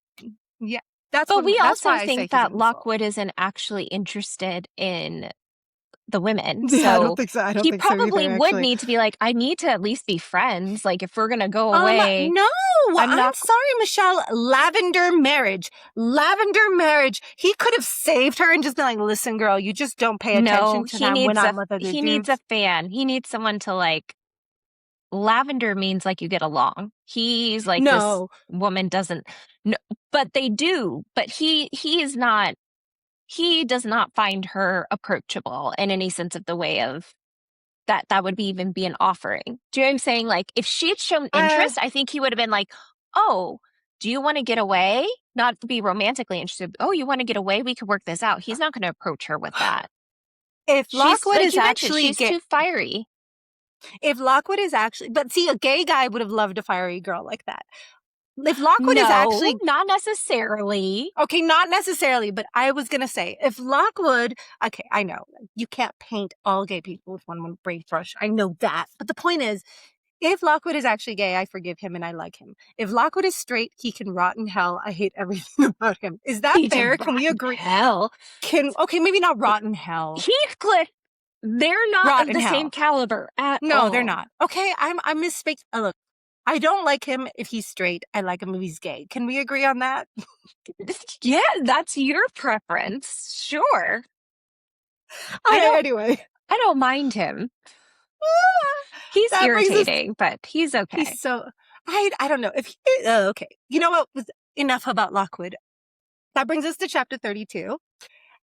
Yeah, But we that's also why I say think he's that an insult. Lockwood isn't actually interested in the women. Yeah, I don't So think so. I don't he think so probably either, would actually. need to be like, I need to at least be friends. Like, if we're going to go away, No, I'm I'm not. sorry, Michelle. Lavender marriage. Lavender marriage. He could have saved her and just been like, listen, girl, you just don't pay No, attention to them when I'm with other he needs a dudes. fan. He needs someone to like. Lavender means like you get along. He's like, this No. woman doesn't. No, but they do. But he is not. He does not find her approachable in any sense of the way of that would be even be an offering. Do you know what I'm saying? Like, if she had shown Uh, interest, I think he would have been like, oh, do you want to get away? Not to be romantically interested. Oh, you want to get away? We could work this out. He's not going to approach her with that. if She's, Lockwood like is you mentioned, actually she's gay, too fiery. if Lockwood is actually, but see, a gay guy would have loved a fiery girl like that. If Lockwood is No, actually, not necessarily. okay, not necessarily, but I was going to say, if Lockwood, okay, I know, you can't paint all gay people with one brave brush. I know that. But the point is, if Lockwood is actually gay, I forgive him and I like him. If Lockwood is straight, he can rot in hell. I hate everything about him. Is that He's a fair? Can we rotten agree? hell. Okay, maybe not rot in hell. Heathcliff, they're not Rot of in the same hell. caliber at No, they're all. not. Okay, I misspeak. Look, I don't like him if he's straight. I like him if he's gay. Can we agree on that? Yeah, that's your preference. Sure. Okay, anyway. I don't mind him. He's That brings us. irritating, but he's okay. He's so. I don't know if. Okay, you know what? Enough about Lockwood. That brings us to chapter 32.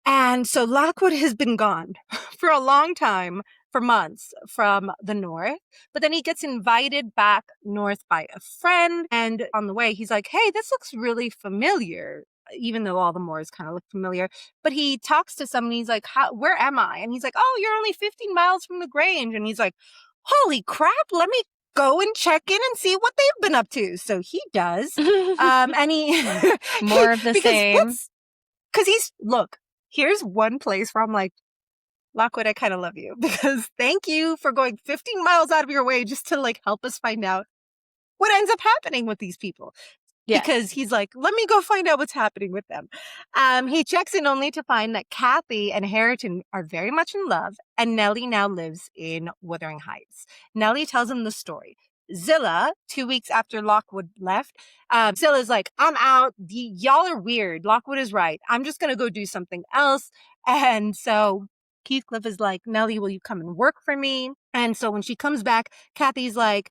And so Lockwood has been gone for a long time, for months, from the north. But then he gets invited back north by a friend. And on the way, he's like, hey, this looks really familiar, even though all the moors kind of look familiar. But he talks to someone. He's like, where am I? And he's like, oh, you're only 15 miles from the Grange. And he's like, holy crap, let me go and check in and see what they've been up to. So he does. And he More of the because same. look, here's one place where I'm like, Lockwood, I kind of love you because thank you for going 15 miles out of your way just to like help us find out what ends up happening with these people. Yes. Because he's like, let me go find out what's happening with them. He checks in only to find that Kathy and Hareton are very much in love, and Nellie now lives in Wuthering Heights. Nellie tells him the story. Zilla, 2 weeks after Lockwood left, Zilla's like, I'm out. Y'all are weird. Lockwood is right. I'm just going to go do something else. And so Heathcliff is like, Nellie, will you come and work for me? And so when she comes back, Kathy's like,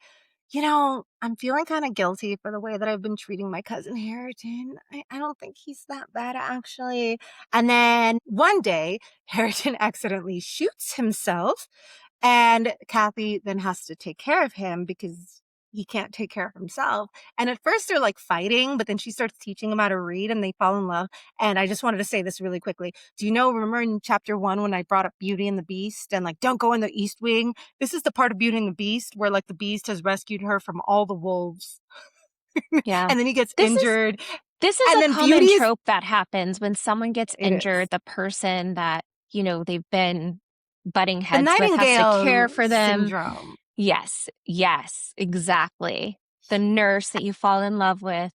you know, I'm feeling kind of guilty for the way that I've been treating my cousin Hareton. I don't think he's that bad, actually. And then one day, Hareton accidentally shoots himself, and Kathy then has to take care of him because he can't take care of himself. And at first they're like fighting, but then she starts teaching him how to read and they fall in love. And I just wanted to say this really quickly. Do you know, remember in chapter 1 when I brought up Beauty and the Beast and like, don't go in the East Wing? This is the part of Beauty and the Beast where like the Beast has rescued her from all the wolves. Yeah. And then he gets This injured. This is And a then common Beauty is. trope that happens when someone gets It injured. is. The person that, they've been butting The heads with has to care Nightingale for them. syndrome. Yes, exactly. The nurse that you fall in love with.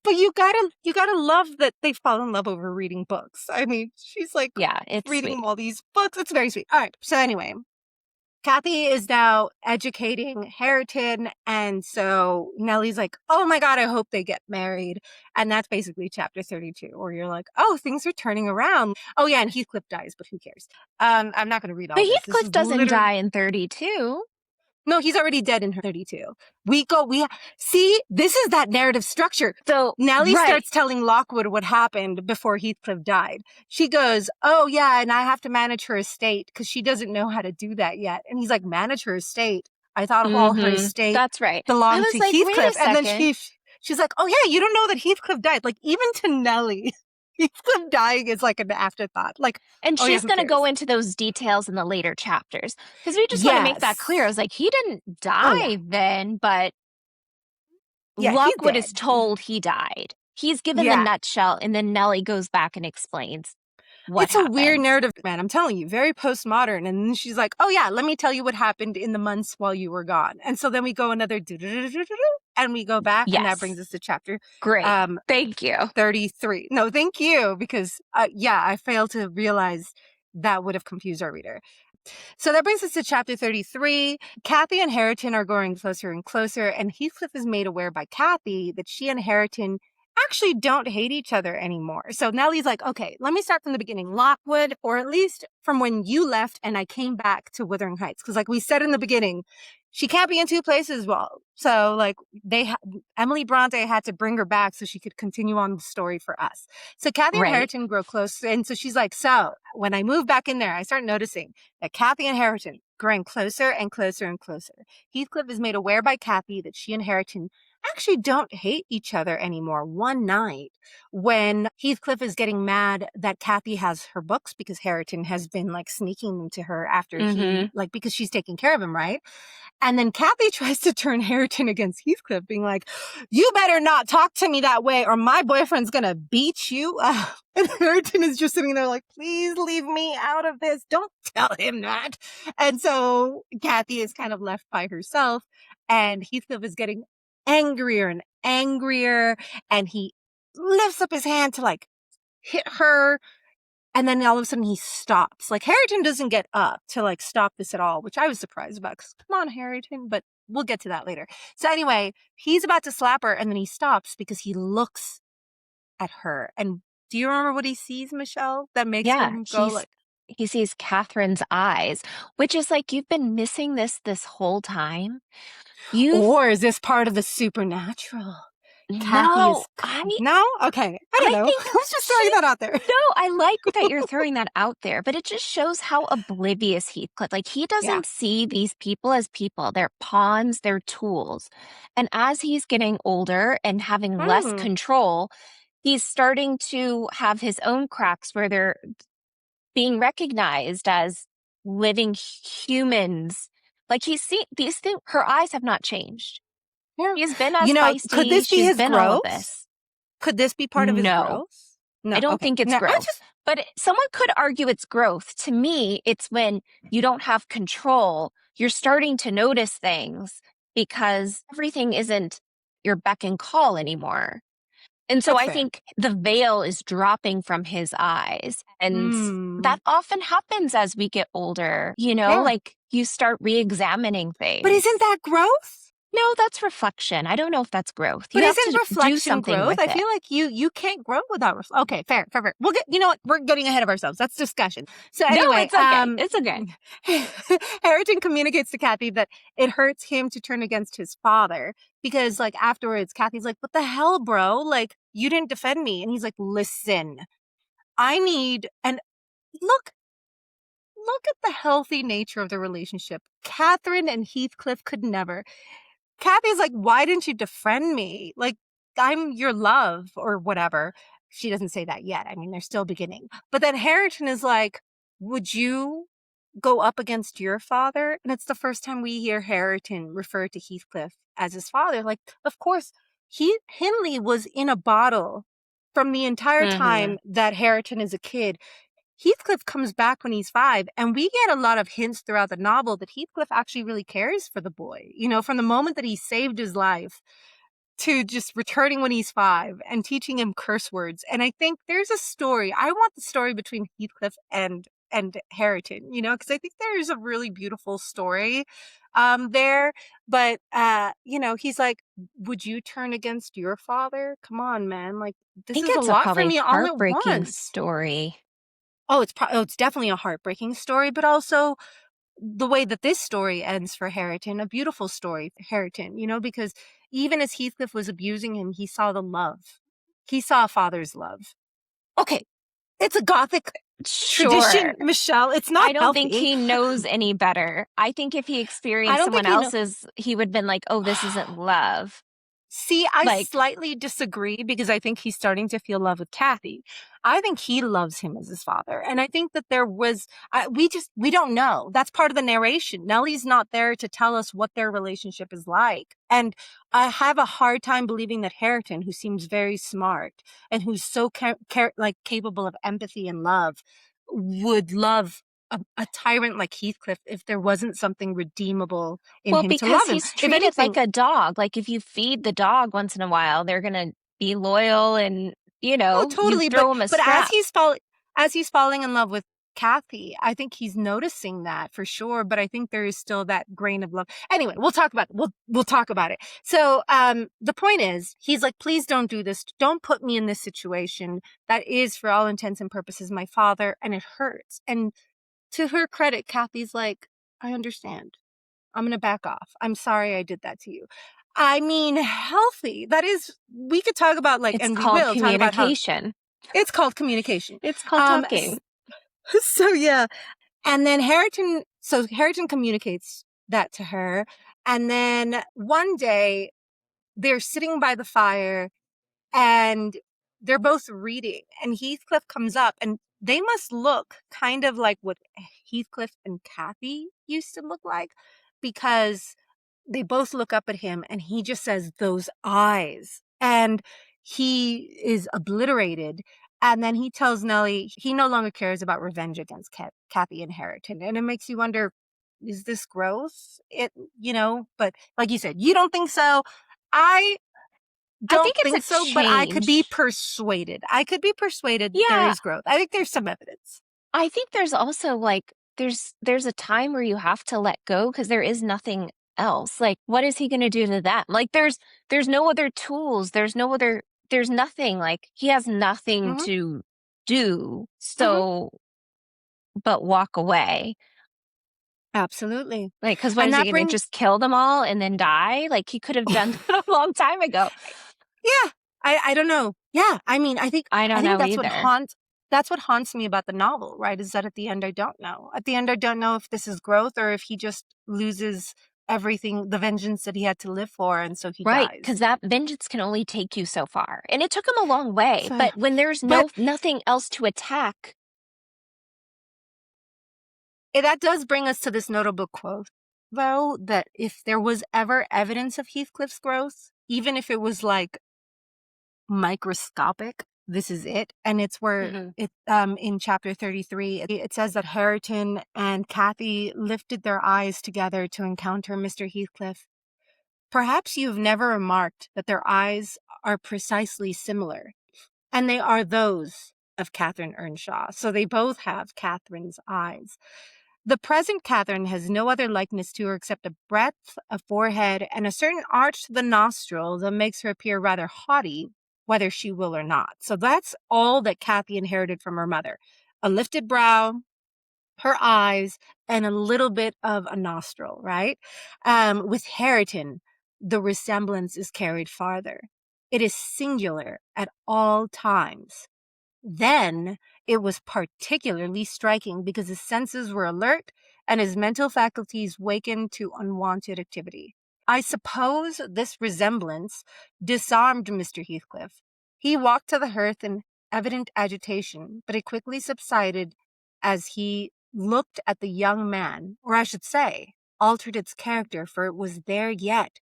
But you gotta love that they fall in love over reading books. I mean, she's like Yeah, it's reading sweet. all these books. It's very sweet. All right. So anyway, Kathy is now educating Hareton, and so Nellie's like, oh my God, I hope they get married. And that's basically chapter 32, where you're like, oh, things are turning around. Oh yeah, and Heathcliff dies, but who cares? I'm not gonna read all But this. This Heathcliff is doesn't die in 32. No, he's already dead in her 32. We see, this is that narrative structure. So, Nellie right. starts telling Lockwood what happened before Heathcliff died. She goes, oh yeah, and I have to manage her estate because she doesn't know how to do that yet. And he's like, manage her estate? I thought all her estate That's right. I belonged was to like, wait a Heathcliff. And then second. she's like, oh yeah, you don't know that Heathcliff died. Like even to Nellie, Heathcliff dying is like an afterthought. Like, And oh yeah, she's who going to cares? go into those details in the later chapters. Because we just want to make that Yes. clear. I was like, he didn't Oh, die yeah. then, but Yeah, he's Lockwood is dead. told he died. He's given the Yeah. nutshell, and then Nellie goes back and explains what It's happened. a weird narrative, man. I'm telling you, very postmodern. And then she's like, oh yeah, let me tell you what happened in the months while you were gone. And so then we go another and we go back, and that Yes. brings us to chapter Great. Thank you. 33. No, thank you, because yeah, I failed to realize that would have confused our reader. So that brings us to chapter 33. Kathy and Hareton are growing closer and closer, and Heathcliff is made aware by Kathy that she and Hareton actually don't hate each other anymore. So Nellie's like, okay, let me start from the beginning. Lockwood, or at least from when you left and I came back to Wuthering Heights. Because like we said in the beginning, she can't be in two places. Well, so like Emily Bronte had to bring her back so she could continue on the story for us. So Kathy and Right. Hareton grow close. And so she's like, so when I move back in there, I start noticing that Kathy and Hareton growing closer and closer and closer. Heathcliff is made aware by Kathy that she and Hareton actually don't hate each other anymore. One night when Heathcliff is getting mad that Kathy has her books because Hareton has been like sneaking them to her after he like because she's taking care of him, right? And then Kathy tries to turn Hareton against Heathcliff, being like, you better not talk to me that way or my boyfriend's gonna beat you. And Hareton is just sitting there like, please leave me out of this. Don't tell him that. And so Kathy is kind of left by herself, and Heathcliff is getting angrier and angrier, and he lifts up his hand to like hit her. And then all of a sudden he stops. Like Hareton doesn't get up to like stop this at all, which I was surprised about. Cause come on, Hareton, but we'll get to that later. So anyway, he's about to slap her, and then he stops because he looks at her. And do you remember what he sees, Michelle? That makes Yeah, him go like, he sees Catherine's eyes, which is like, you've been missing this whole time. or is this part of the supernatural? Kathy is No, no? Okay. I don't know. think I was just throwing that out there. No, I like that you're throwing that out there, but it just shows how oblivious Heathcliff, like he doesn't see these people as people. They're pawns, they're tools. And as he's getting older and having less control, he's starting to have his own cracks where they're being recognized as living humans. Like he's seen these things, her eyes have not changed. Yeah. He's been as You know, feisty. could this be She's his been all of growth? this. Could this be part of his No. growth? No, I don't okay. think it's No, growth. But someone could argue it's growth. To me, it's when you don't have control, you're starting to notice things because everything isn't your beck and call anymore. And so That's I fair. think the veil is dropping from his eyes. And that often happens as we get older, you know, like you start re-examining things. But isn't that growth? No, that's reflection. I don't know if that's growth. But You have isn't to reflection do something growth? with I it. feel like you can't grow without okay, fair. We'll get, you know what? We're getting ahead of ourselves. That's discussion. So anyway, no, it's okay. It's okay. Hareton communicates to Kathy that it hurts him to turn against his father because like afterwards, Kathy's like, what the hell, bro? Like you didn't defend me. And he's like, listen, I need, and look at the healthy nature of the relationship. Catherine and Heathcliff could never. Kathy's like, why didn't you defriend me? Like, I'm your love or whatever. She doesn't say that yet. I mean, they're still beginning. But then Hareton is like, would you go up against your father? And it's the first time we hear Hareton refer to Heathcliff as his father. Like, of course, Hindley was in a bottle from the entire time that Hareton is a kid. Heathcliff comes back when he's 5, and we get a lot of hints throughout the novel that Heathcliff actually really cares for the boy. You know, from the moment that he saved his life to just returning when he's 5 and teaching him curse words. And I think there's a story. I want the story between Heathcliff and Hareton, you know, because I think there's a really beautiful story there. But, you know, he's like, would you turn against your father? Come on, man. Like, this is a lot for me all at once. Story. Oh, it's definitely a heartbreaking story, but also the way that this story ends for Hareton, a beautiful story for Hareton, you know, because even as Heathcliff was abusing him, he saw the love. He saw a father's love. Okay, it's a Gothic tradition, Michelle. It's not I don't think he knows any better. I think if he experienced someone else's, he would have been like, oh, this isn't love. See, I slightly disagree because I think he's starting to feel love with Kathy. I think he loves him as his father. And I think that there was, we don't know. That's part of the narration. Nellie's not there to tell us what their relationship is like. And I have a hard time believing that Hareton, who seems very smart and who's so capable of empathy and love, would love a tyrant like Heathcliff if there wasn't something redeemable in him to love him. Well, because he's treated like a dog. Like if you feed the dog once in a while, they're going to be loyal and, you know, totally. you throw him a scrap. But as he's falling in love with Kathy. I think he's noticing that for sure, but I think there is still that grain of love. Anyway, we'll talk about it. We'll talk about it. So the point is, he's like, please don't do this. Don't put me in this situation. That is, for all intents and purposes, my father, and it hurts. And to her credit, Kathy's like, I understand. I'm going to back off. I'm sorry I did that to you. I mean, healthy. That is, we could talk about like, It's and we called will talk about how communication. it's called communication. It's called talking. So yeah. And then Harrington communicates that to her. And then one day they're sitting by the fire and they're both reading, and Heathcliff comes up, and they must look kind of like what Heathcliff and Kathy used to look like, because they both look up at him and he just says, those eyes. And he is obliterated. And then he tells Nellie he no longer cares about revenge against Kathy and Harrington. And it makes you wonder, is this growth? But like you said, you don't think so. I I don't think it's think a so, but I could be change. persuaded. There Yeah, is growth. I think there's some evidence. I think there's also like there's a time where you have to let go because there is nothing else. Like, what is he going to do to that? Like, there's no other tools. There's nothing. Like, he has nothing Hmm. to do. Hmm. So, but walk away. Absolutely. Like, because what And is he that going to brings, just kill them all and then die? Like, he could have done that a long time ago. yeah, I don't know. Yeah. I mean, I I don't think know either. that's what haunts me about the novel, right? Is that at the end, I don't know. At the end, I don't know if this is growth or if he just loses everything, the vengeance that he had to live for. And so he Right, dies. because that vengeance can only take you so far. And it took him a long way, So, but when there's but nothing else to attack. that does bring us to this notable quote, though, that if there was ever evidence of Heathcliff's growth, even if it was like microscopic, this is it. And it's where Mhm. it in chapter 33, it says that Hareton and Kathy lifted their eyes together to encounter Mr. Heathcliff. Perhaps you've never remarked that their eyes are precisely similar, and they are those of Catherine Earnshaw. So they both have Catherine's eyes. The present Catherine has no other likeness to her except a breadth of forehead and a certain arch to the nostril that makes her appear rather haughty, whether she will or not. So that's all that Kathy inherited from her mother. A lifted brow, her eyes, and a little bit of a nostril, right? With Hareton, the resemblance is carried farther. It is singular at all times. Then it was particularly striking because his senses were alert and his mental faculties wakened to unwanted activity. I suppose this resemblance disarmed Mr. Heathcliff. He walked to the hearth in evident agitation, but it quickly subsided as he looked at the young man, or I should say, altered its character, for it was there yet.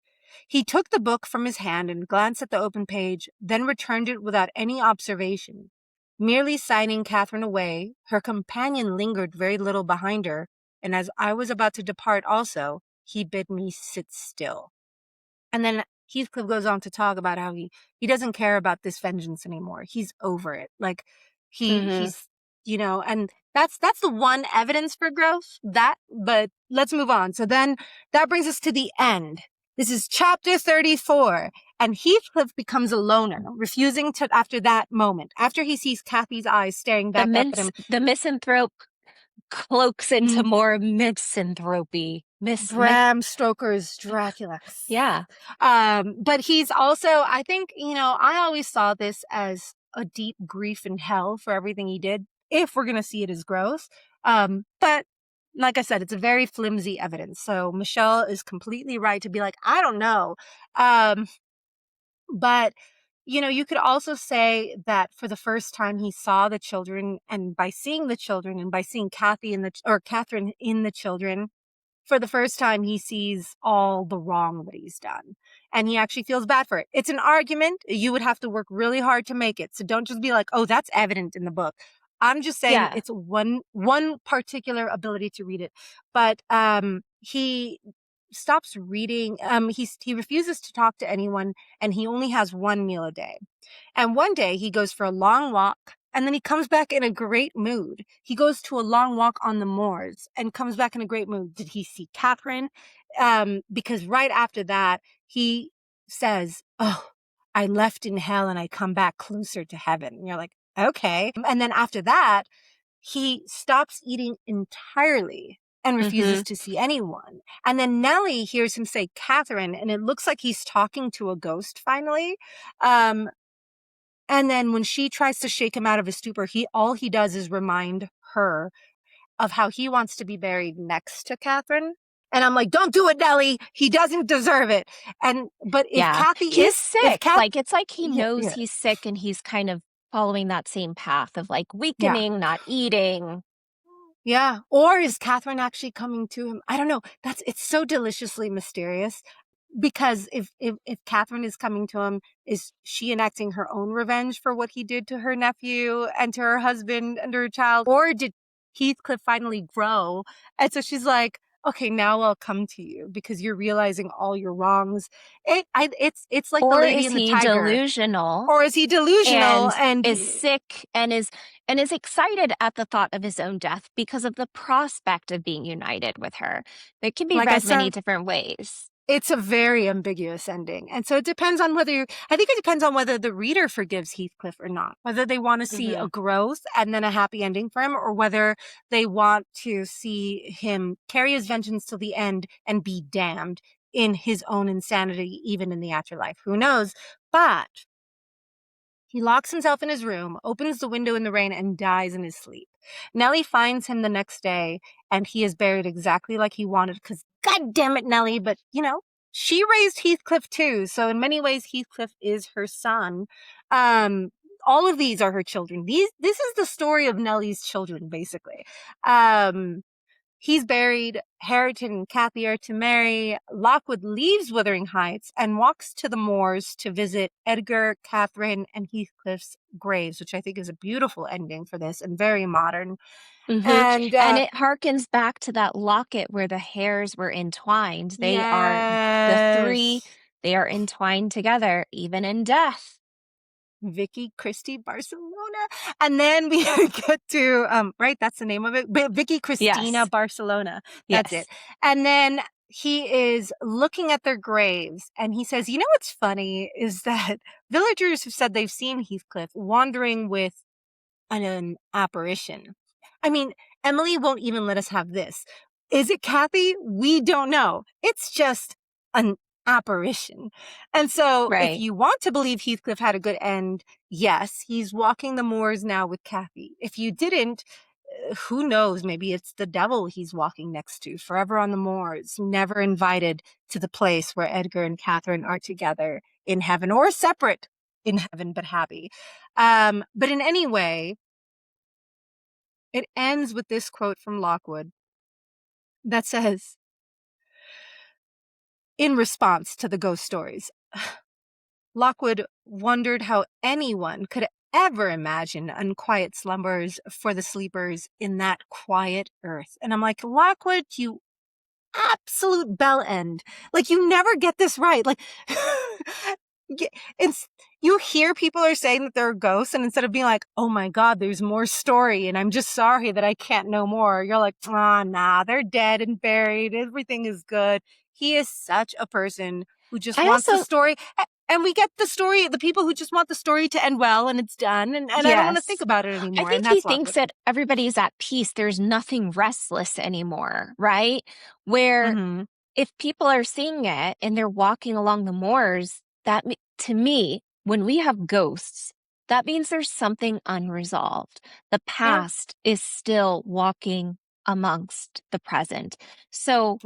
He took the book from his hand and glanced at the open page, then returned it without any observation. Merely signing Catherine away, her companion lingered very little behind her, and as I was about to depart also, he bid me sit still. And then Heathcliff goes on to talk about how he doesn't care about this vengeance anymore. He's over it. Like Mhm. he's and that's the one evidence for growth. But let's move on. So then that brings us to the end. This is chapter 34. And Heathcliff becomes a loner, refusing to, after that moment, after he sees Kathy's eyes staring back up at him. The misanthrope cloaks into Mm, more misanthropy. Bram Stoker's Dracula. Yeah. But he's also, I think, I always saw this as a deep grief in hell for everything he did, if we're going to see it as growth. But like I said, it's a very flimsy evidence. So Michelle is completely right to be like, I don't know. Um, but you could also say that for the first time he saw the children, and by seeing the children and by seeing Catherine in the children, for the first time, he sees all the wrong that he's done. And he actually feels bad for it. It's an argument. You would have to work really hard to make it. So don't just be like, oh, that's evident in the book. I'm just saying Yeah. it's one particular ability to read it. But he stops reading. He refuses to talk to anyone, and he only has one meal a day. And one day he goes for a long walk and then he comes back in a great mood. He goes to a long walk on the moors and comes back in a great mood. Did he see Catherine? Because right after that, he says, "Oh, I left in hell and I come back closer to heaven." And you're like, okay. And then after that, he stops eating entirely and refuses to see anyone. And then Nellie hears him say Catherine, and it looks like he's talking to a ghost finally. And then when she tries to shake him out of his stupor, all he does is remind her of how he wants to be buried next to Catherine. And I'm like, don't do it, Nellie. He doesn't deserve it. But if Kathy he's is sick. Like, it's like he knows yeah. he's sick and he's kind of following that same path of like Yeah. weakening, not eating. Yeah. Or is Catherine actually coming to him? I don't know. It's so deliciously mysterious. Because if Catherine is coming to him, is she enacting her own revenge for what he did to her nephew and to her husband and her child? Or did Heathcliff finally grow? And so she's like, okay, now I'll come to you because you're realizing all your wrongs. It's like The Or Lady is and the he Tiger. delusional? Or is he delusional and is sick and is excited at the thought of his own death because of the prospect of being united with her? It can be like I read many said, different ways. it's a very ambiguous ending. And so it depends on I think it depends on whether the reader forgives Heathcliff or not, whether they want to see a growth and then a happy ending for him, or whether they want to see him carry his vengeance till the end and be damned in his own insanity, even in the afterlife. Who knows? But he locks himself in his room, opens the window in the rain, and dies in his sleep. Nellie finds him the next day, and he is buried exactly like he wanted, because God damn it, Nellie, but, she raised Heathcliff too, so in many ways, Heathcliff is her son. All of these are her children. This is the story of Nellie's children, basically. He's buried. Hareton and Cathy are to marry. Lockwood leaves Wuthering Heights and walks to the moors to visit Edgar, Catherine, and Heathcliff's graves, which I think is a beautiful ending for this and very modern. And it harkens back to that locket where the hairs were entwined. They are the three. They are entwined together, even in death. Vicky Christie Barcelona. And then we get to, right, that's the name of it. Vicky Cristina Barcelona. That's it. And then he is looking at their graves and he says, you know what's funny is that villagers have said they've seen Heathcliff wandering with an apparition. I mean, Emily won't even let us have this. Is it Cathy? We don't know. It's just an apparition. And so if you want to believe Heathcliff had a good end, yes, he's walking the moors now with Cathy. If you didn't, who knows? Maybe it's the devil he's walking next to, forever on the moors, never invited to the place where Edgar and Catherine are together in heaven, or separate in heaven, but happy. But in any way, it ends with this quote from Lockwood that says, in response to the ghost stories, Lockwood wondered how anyone could ever imagine unquiet slumbers for the sleepers in that quiet earth. And I'm like, Lockwood, you absolute bell end. Like, you never get this right. Like, you hear people are saying that there are ghosts, and instead of being like, oh my God, there's more story, and I'm just sorry that I can't know more, you're like, nah, they're dead and buried. Everything is good. He is such a person who just wants the story. And we get the story, the people who just want the story to end well and it's done. And I don't want to think about it anymore. I think he thinks that everybody's at peace. There's nothing restless anymore, right? Where if people are seeing it and they're walking along the moors, that to me, when we have ghosts, that means there's something unresolved. The past is still walking amongst the present. So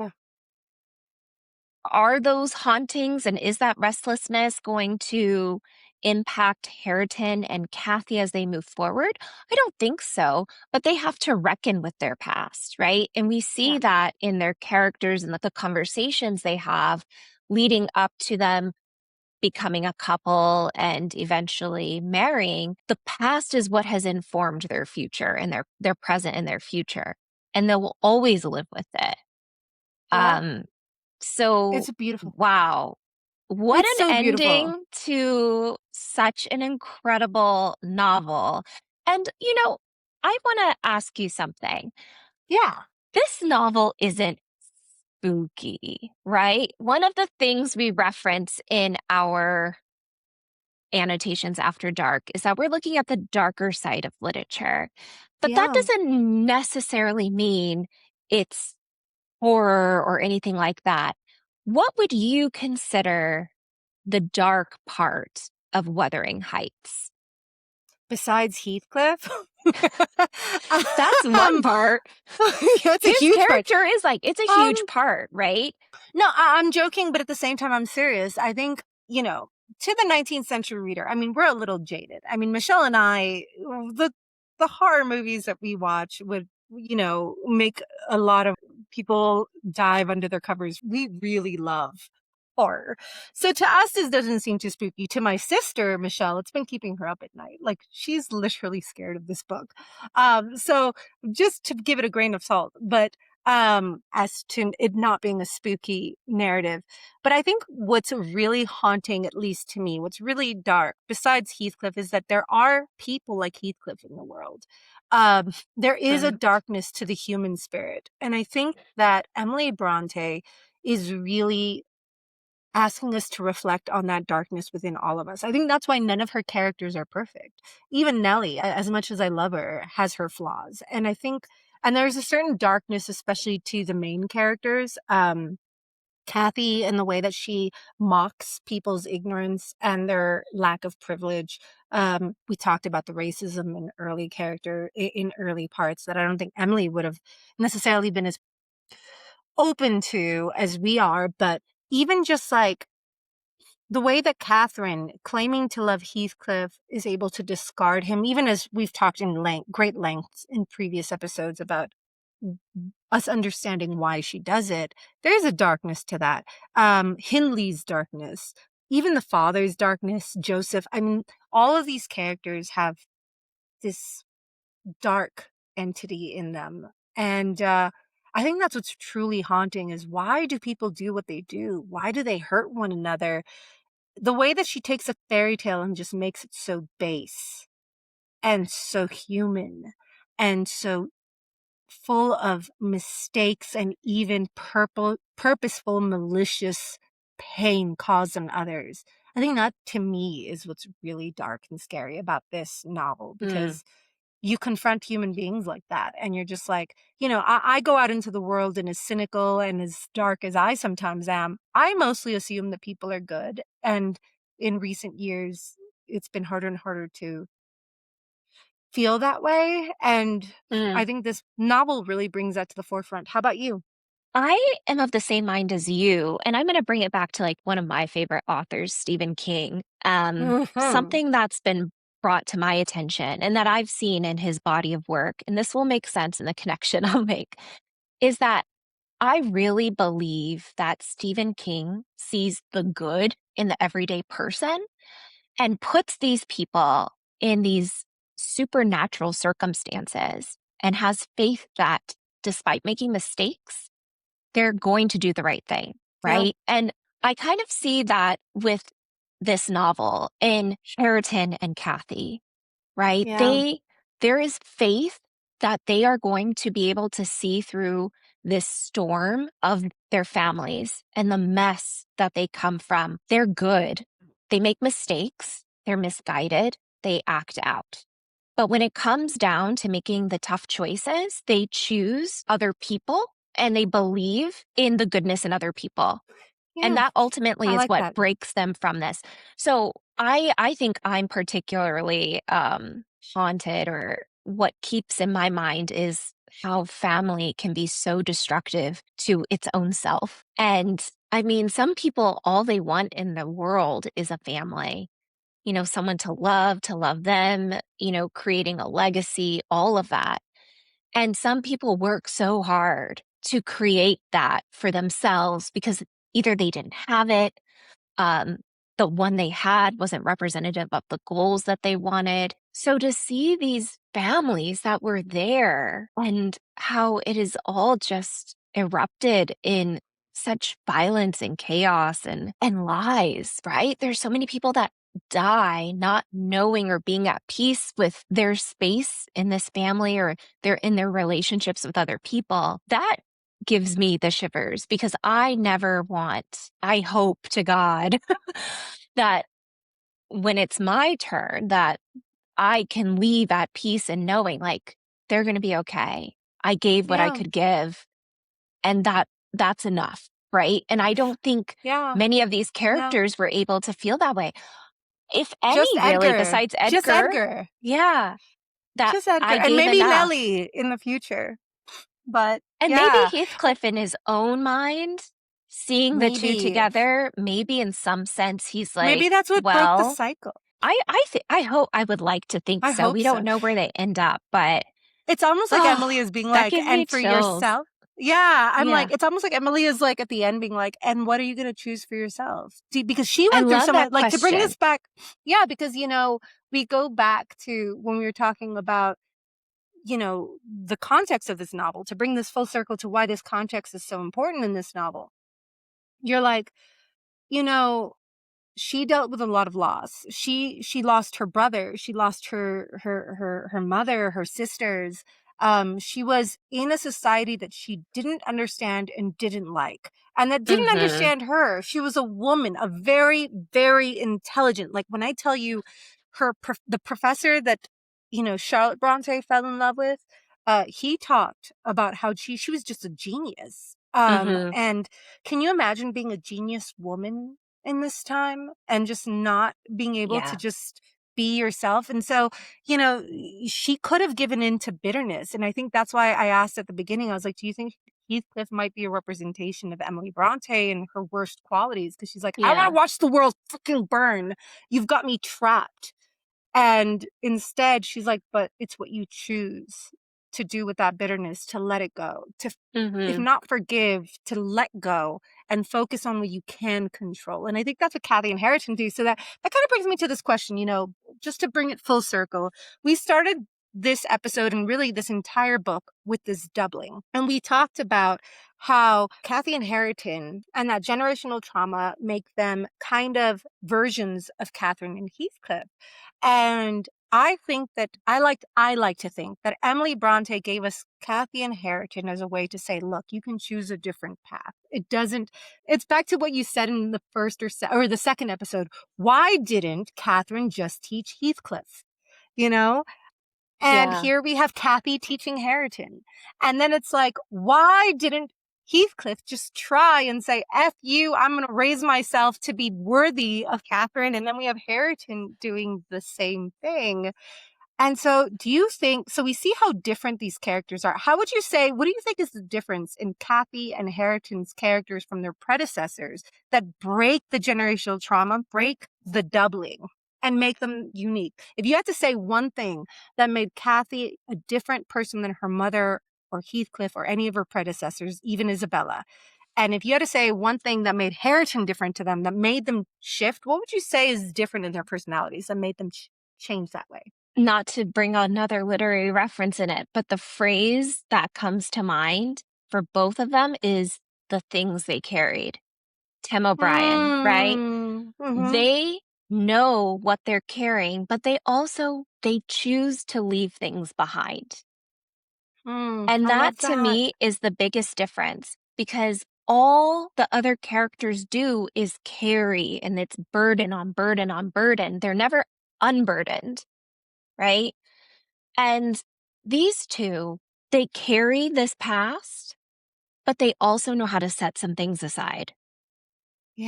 are those hauntings and is that restlessness going to impact Hareton and Cathy as they move forward? I don't think so, but they have to reckon with their past, right? And we see that in their characters and the conversations they have leading up to them becoming a couple and eventually marrying. The past is what has informed their future and their present and their future, and they will always live with it. So it's beautiful. Wow. What it's an so ending beautiful. to such an incredible novel. And, I want to ask you something. Yeah. This novel isn't spooky, right? One of the things we reference in our annotations after dark is that we're looking at the darker side of literature. But that Yeah. doesn't necessarily mean it's horror or anything like that. What would you consider the dark part of Wuthering Heights? Besides Heathcliff? That's one um, part. yeah, it's a His huge part. character is it's a Um, huge part, right? no, I'm joking, but at the same time, I'm serious. I think, to the 19th century reader, I mean, we're a little jaded. I mean, Michelle and I, the horror movies that we watch would, make a lot of people dive under their covers. We really love horror. So to us, this doesn't seem too spooky. To my sister, Michelle, it's been keeping her up at night. Like, she's literally scared of this book. So just to give it a grain of salt, but as to it not being a spooky narrative. But I think what's really haunting, at least to me, what's really dark, besides Heathcliff, is that there are people like Heathcliff in the world. There is a Right. darkness to the human spirit. And I think that Emily Bronte is really asking us to reflect on that darkness within all of us. I think that's why none of her characters are perfect. Even Nellie, as much as I love her, has her flaws. And I think, and there's a certain darkness, especially to the main characters. Kathy, and the way that she mocks people's ignorance and their lack of privilege. We talked about the racism in in early parts that I don't think Emily would have necessarily been as open to as we are, but even just like the way that Catherine, claiming to love Heathcliff, is able to discard him, even as we've talked in great lengths in previous episodes about us understanding why she does it, there's a darkness to that. Hindley's darkness, even the father's darkness, Joseph. I mean, all of these characters have this dark entity in them. And I think that's what's truly haunting is why do people do what they do? Why do they hurt one another? The way that she takes a fairy tale and just makes it so base and so human and so full of mistakes and even purposeful, malicious pain caused on others. I think that to me is what's really dark and scary about this novel Mm. because you confront human beings like that and you're just like, I go out into the world and as cynical and as dark as I sometimes am, I mostly assume that people are good. And in recent years, it's been harder and harder to feel that way. And Mm. I think this novel really brings that to the forefront. How about you? I am of the same mind as you, and I'm going to bring it back to one of my favorite authors, Stephen King. Hmm. Something that's been brought to my attention and that I've seen in his body of work, and this will make sense in the connection I'll make, is that I really believe that Stephen King sees the good in the everyday person and puts these people in these supernatural circumstances and has faith that despite making mistakes, they're going to do the right thing, Yeah. right? And I kind of see that with this novel in Sheraton and Kathy, right? Yeah. There is faith that they are going to be able to see through this storm of their families and the mess that they come from. They're good. They make mistakes. They're misguided. They act out. But when it comes down to making the tough choices, they choose other people and they believe in the goodness in other people. And Yeah. that ultimately I is like what that. breaks them from this. So I think I'm particularly haunted, or what keeps in my mind is how family can be so destructive to its own self. And I mean, some people, all they want in the world is a family, someone to love them, creating a legacy, all of that. And some people work so hard to create that for themselves because either they didn't have it, um, the one they had wasn't representative of the goals that they wanted. So to see these families that were there and how it is all just erupted in such violence and chaos and lies, right? There's so many people that die not knowing or being at peace with their space in this family or in their relationships with other people, that gives me the shivers because I never want, I hope to God that when it's my turn, that I can leave at peace and knowing like they're going to be okay. I gave what I Yeah. could give, and that's enough, right? And I don't think Yeah. many of these Yeah. characters were able to feel that way. If Just any, really, Edgar. besides Just Edgar, Edgar. yeah, that Just Edgar. I And gave maybe enough. Nellie in the future. But And maybe yeah, Heathcliff in his own mind, seeing the two maybe. together, maybe in some sense he's like, Maybe that's what broke the well, cycle. I hope, I would like to think I so. hope We so. don't know where they end up, but It's almost like oh, Emily is being that like, gives me and for chills. yourself. Yeah, I'm Yeah. like, it's almost like Emily is like at the end being like, and what are you going to choose for yourself? Because she I went through love so much, that like to bring question. this back. Yeah, because, we go back to when we were talking about, the context of this novel to bring this full circle to why this context is so important in this novel. You're like, you know, she dealt with a lot of loss. She lost her brother. She lost her mother, her sisters. She was in a society that she didn't understand and didn't like, and that didn't Mm-hmm. understand her. She was a woman, a very, very intelligent. Like when I tell you, the professor that Charlotte Bronte fell in love with, he talked about how she was just a genius. Mm-hmm. And can you imagine being a genius woman in this time and just not being able to Yeah. just be yourself? And so, she could have given in to bitterness. And I think that's why I asked at the beginning, I was like, do you think Heathcliff might be a representation of Emily Bronte and her worst qualities? Because she's like, I want Yeah. to watch the world fucking burn. You've got me trapped. And instead, she's like, but it's what you choose to do with that bitterness, to let it go, to, if Mm-hmm. not forgive, to let go and focus on what you can control. And I think that's what Kathy and Harrington do. So that kind of brings me to this question, just to bring it full circle. We started this episode and really this entire book with this doubling. And we talked about how Kathy and Harrington and that generational trauma make them kind of versions of Catherine and Heathcliff. And I think that I like to think that Emily Bronte gave us Kathy and Harrington as a way to say, look, you can choose a different path. It's back to what you said in the first or the second episode. Why didn't Catherine just teach Heathcliff? You know? And Yeah. here we have Kathy teaching Harrington. And then it's like, why didn't Heathcliff just try and say, F you, I'm going to raise myself to be worthy of Catherine? And then we have Harrington doing the same thing. And so so we see how different these characters are. What do you think is the difference in Kathy and Harrington's characters from their predecessors that break the generational trauma, break the doubling, and make them unique? If you had to say one thing that made Kathy a different person than her mother or Heathcliff or any of her predecessors, even Isabella, and if you had to say one thing that made Harrington different to them, that made them shift, what would you say is different in their personalities that made them change that way? Not to bring another literary reference in it, but the phrase that comes to mind for both of them is the things they carried. Tim O'Brien, right? Mm-hmm. They know what they're carrying, but they choose to leave things behind. And I love that to that. me is the biggest difference because all the other characters do is carry, and it's burden on burden on burden. They're never unburdened, right? And these two, they carry this past, but they also know how to set some things aside.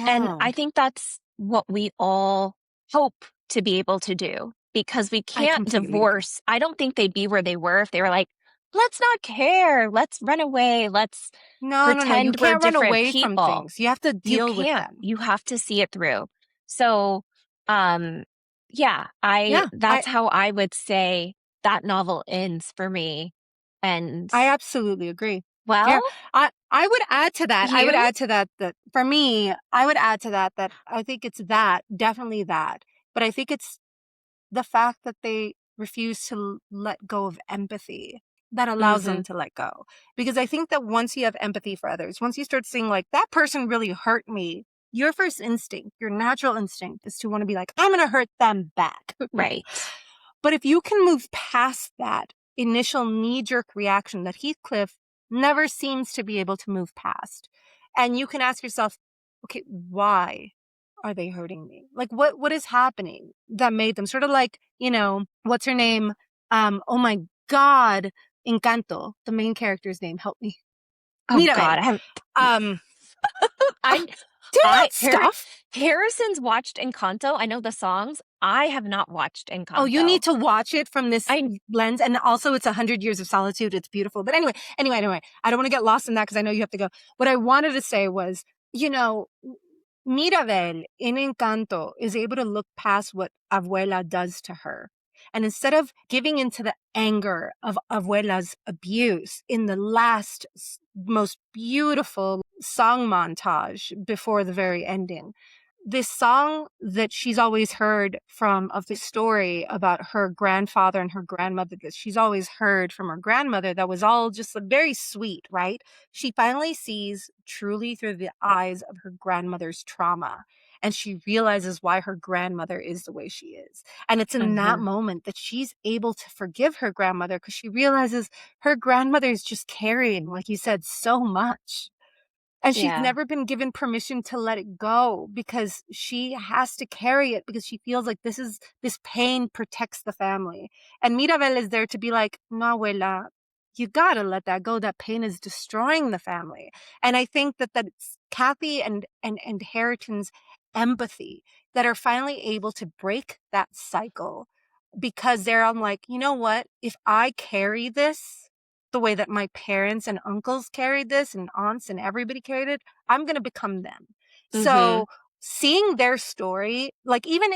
And Yeah, I think that's what we all hope to be able to do because we I can't completely agree. divorce. I don't think they'd be where they were if they were like, let's not care, let's run away, let's No, no, no. You pretend we're can't run different away from people. things. You have to You deal with can't. them. You have to see it through. So, um, yeah, Yeah, that's how I would say that novel ends for me. And I absolutely agree. well, Yeah, I would add to that. I would you? add to that that for me, I would add to that that I think it's that, definitely that. But I think it's the fact that they refuse to let go of empathy that allows Mm-hmm. them to let go. Because I think that once you have empathy for others, once you start seeing like that person really hurt me, your first instinct, your natural instinct is to want to be like, I'm going to hurt them back. Right. But if you can move past that initial knee-jerk reaction that Heathcliff never seems to be able to move past, and you can ask yourself, okay, why are they hurting me? Like, what is happening that made them sort of like, what's her name? Oh my God, Encanto, the main character's name. Help me. Oh Mirabel. God, I have. I Do that stuff. Harrison's watched Encanto. I know the songs. I have not watched Encanto. Oh, you need to watch it from this I lens. And also it's 100 Years of Solitude. It's beautiful. But anyway, I don't want to get lost in that because I know you have to go. What I wanted to say was, Mirabel in Encanto is able to look past what Abuela does to her. And instead of giving into the anger of Abuela's abuse in the last, most beautiful song montage before the very ending, this song that she's always heard of the story about her grandfather and her grandmother, that she's always heard from her grandmother, that was all just very sweet, right? She finally sees truly through the eyes of her grandmother's trauma. And she realizes why her grandmother is the way she is. And it's in that moment that she's able to forgive her grandmother because she realizes her grandmother is just carrying, like you said, so much. And she's never been given permission to let it go because she has to carry it because she feels like this pain protects the family. And Mirabel is there to be like, no, abuela, you gotta let that go. That pain is destroying the family. And I think that's Kathy and Harriton's empathy that are finally able to break that cycle because I'm like, you know what? If I carry this the way that my parents and uncles carried this and aunts and everybody carried it, I'm going to become them. So seeing their story, like even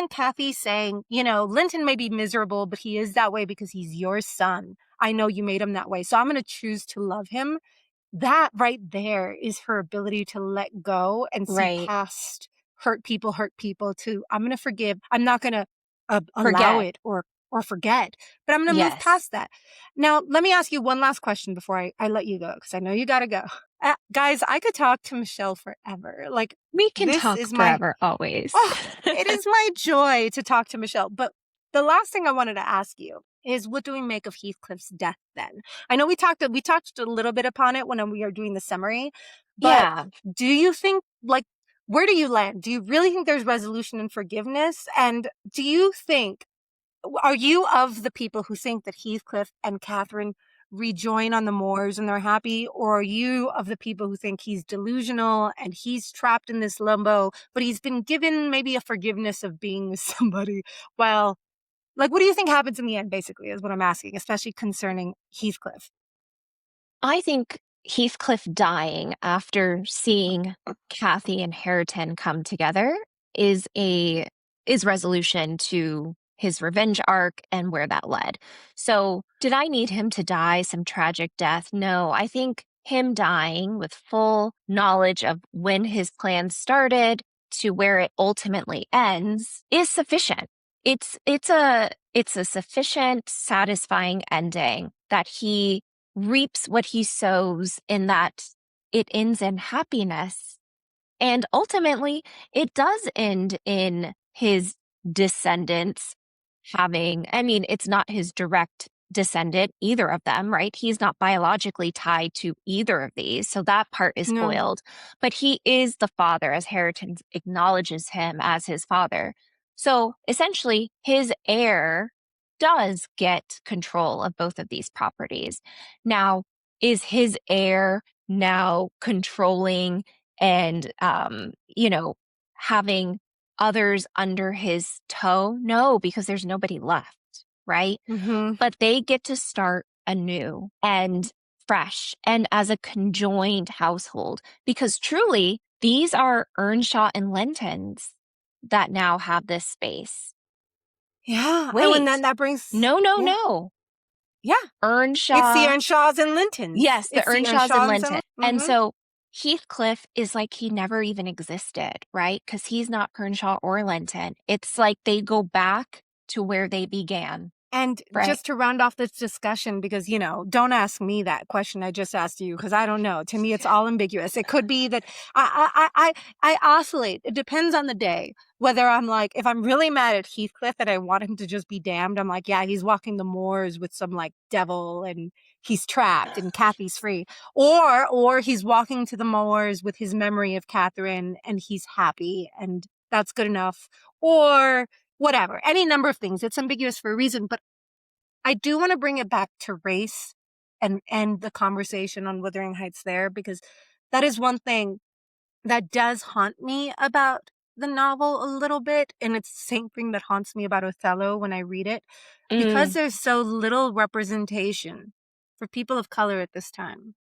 Kathy saying, Linton may be miserable, but he is that way because he's your son. I know you made him that way. So I'm going to choose to love him. That right there is her ability to let go and see past hurt people to, I'm going to forgive. I'm not going to allow it or forget, but I'm going to move past that. Now, let me ask you one last question before I let you go, because I know you got to go. Guys, I could talk to Michelle forever. Like, we can talk forever, always. It is my joy to talk to Michelle. But the last thing I wanted to ask you is, what do we make of Heathcliff's death then? I know we touched a little bit upon it when we were doing the summary, but do you think, like, where do you land? Do you really think there's resolution and forgiveness? And are you of the people who think that Heathcliff and Catherine rejoin on the moors and they're happy? Or are you of the people who think he's delusional and he's trapped in this limbo, but he's been given maybe a forgiveness of being with somebody? Well, like, what do you think happens in the end, basically, is what I'm asking, especially concerning Heathcliff? I think Heathcliff dying after seeing Kathy and Hareton come together is resolution to his revenge arc and where that led. So did I need him to die some tragic death? No, I think him dying with full knowledge of when his plan started to where it ultimately ends is sufficient. It's a sufficient, satisfying ending that he reaps what he sows, in that it ends in happiness. And ultimately, it does end in his descendants it's not his direct descendant, either of them, right? He's not biologically tied to either of these. So that part is spoiled. But he is the father, as Hareton acknowledges him as his father. So essentially, his heir does get control of both of these properties. Now, is his heir now controlling and, having others under his toe? No, because there's nobody left, right? But they get to start anew and fresh and as a conjoined household, because truly these are Earnshaw and Lintons that now have this space. Yeah. Wait. And then that brings... No. Yeah. Earnshaw. It's the Earnshaws and Lintons. Yes, the Earnshaws and Linton. And so Heathcliff is like he never even existed, right? Because he's not Earnshaw or Linton. It's like they go back to where they began. And Right. just to round off this discussion, because, don't ask me that question. I just asked you because I don't know. To me, it's all ambiguous. It could be that I oscillate. It depends on the day. Whether I'm like, if I'm really mad at Heathcliff and I want him to just be damned, I'm like, yeah, he's walking the moors with some like devil and he's trapped and Kathy's free. Or he's walking to the moors with his memory of Catherine and he's happy and that's good enough. Or whatever, any number of things. It's ambiguous for a reason, but I do want to bring it back to race and end the conversation on Wuthering Heights there, because that is one thing that does haunt me about the novel a little bit. And it's the same thing that haunts me about Othello when I read it, because Mm, there's so little representation for people of color at this time.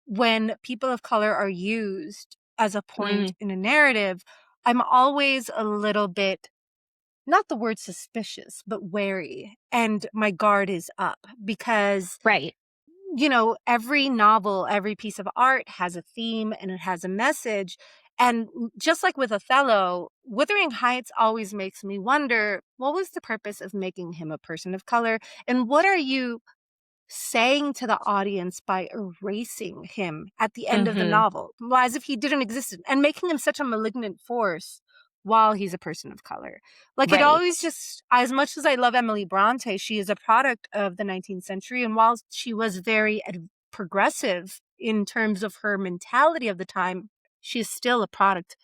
When people of color are used as a point mm, in a narrative, I'm always a little bit, not the word suspicious, but wary. And my guard is up because, right. every novel, every piece of art has a theme and it has a message. And just like with Othello, Wuthering Heights always makes me wonder, what was the purpose of making him a person of color? And what are you saying to the audience by erasing him at the end of the Mm-hmm. novel, well, as if he didn't exist, and making him such a malignant force while he's a person of color. Like, it Right. always just, as much as I love Emily Bronte, she is a product of the 19th century. And while she was very progressive in terms of her mentality of the time, she is still a product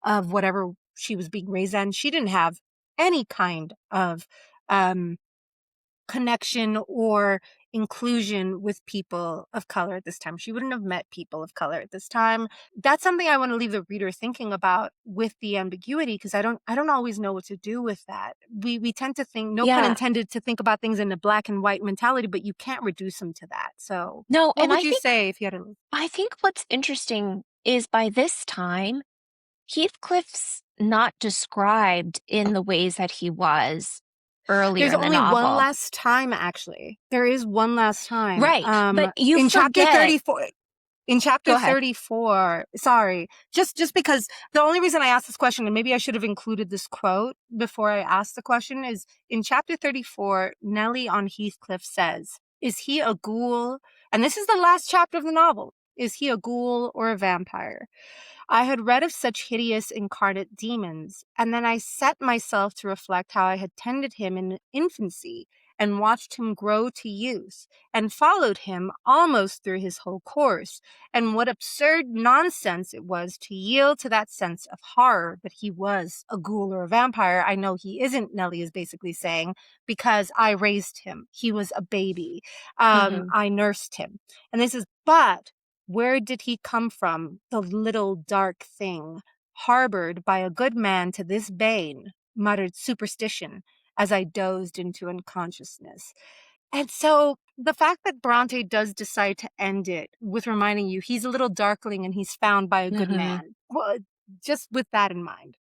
of whatever she was being raised on. She didn't have any kind of um, connection or inclusion with people of color at this time. She wouldn't have met people of color at this time. That's something I want to leave the reader thinking about with the ambiguity, because I don't always know what to do with that. We tend to think, no pun Yeah. intended, to think about things in a black and white mentality, but you can't reduce them to that. So No, what and would you say if you had to? I think what's interesting is by this time, Heathcliff's not described in the ways that he was earlier There's in the only one novel. last time, actually. There is one last time. Right. But you In chapter forget. 34, in chapter Go ahead. 34, sorry, just because the only reason I asked this question, and maybe I should have included this quote before I asked the question, is in chapter 34, Nellie on Heathcliff says, is he a ghoul? And this is the last chapter of the novel. Is he a ghoul or a vampire? I had read of such hideous incarnate demons, and then I set myself to reflect how I had tended him in infancy and watched him grow to youth, and followed him almost through his whole course, and what absurd nonsense it was to yield to that sense of horror that he was a ghoul or a vampire. I know he isn't, Nellie is basically saying, because I raised him. He was a baby. Hmm. I nursed him. And this is, but where did he come from, the little dark thing, harbored by a good man to this bane, muttered superstition, as I dozed into unconsciousness. And so the fact that Bronte does decide to end it with reminding you he's a little darkling and he's found by a good Hmm. man, well, just with that in mind.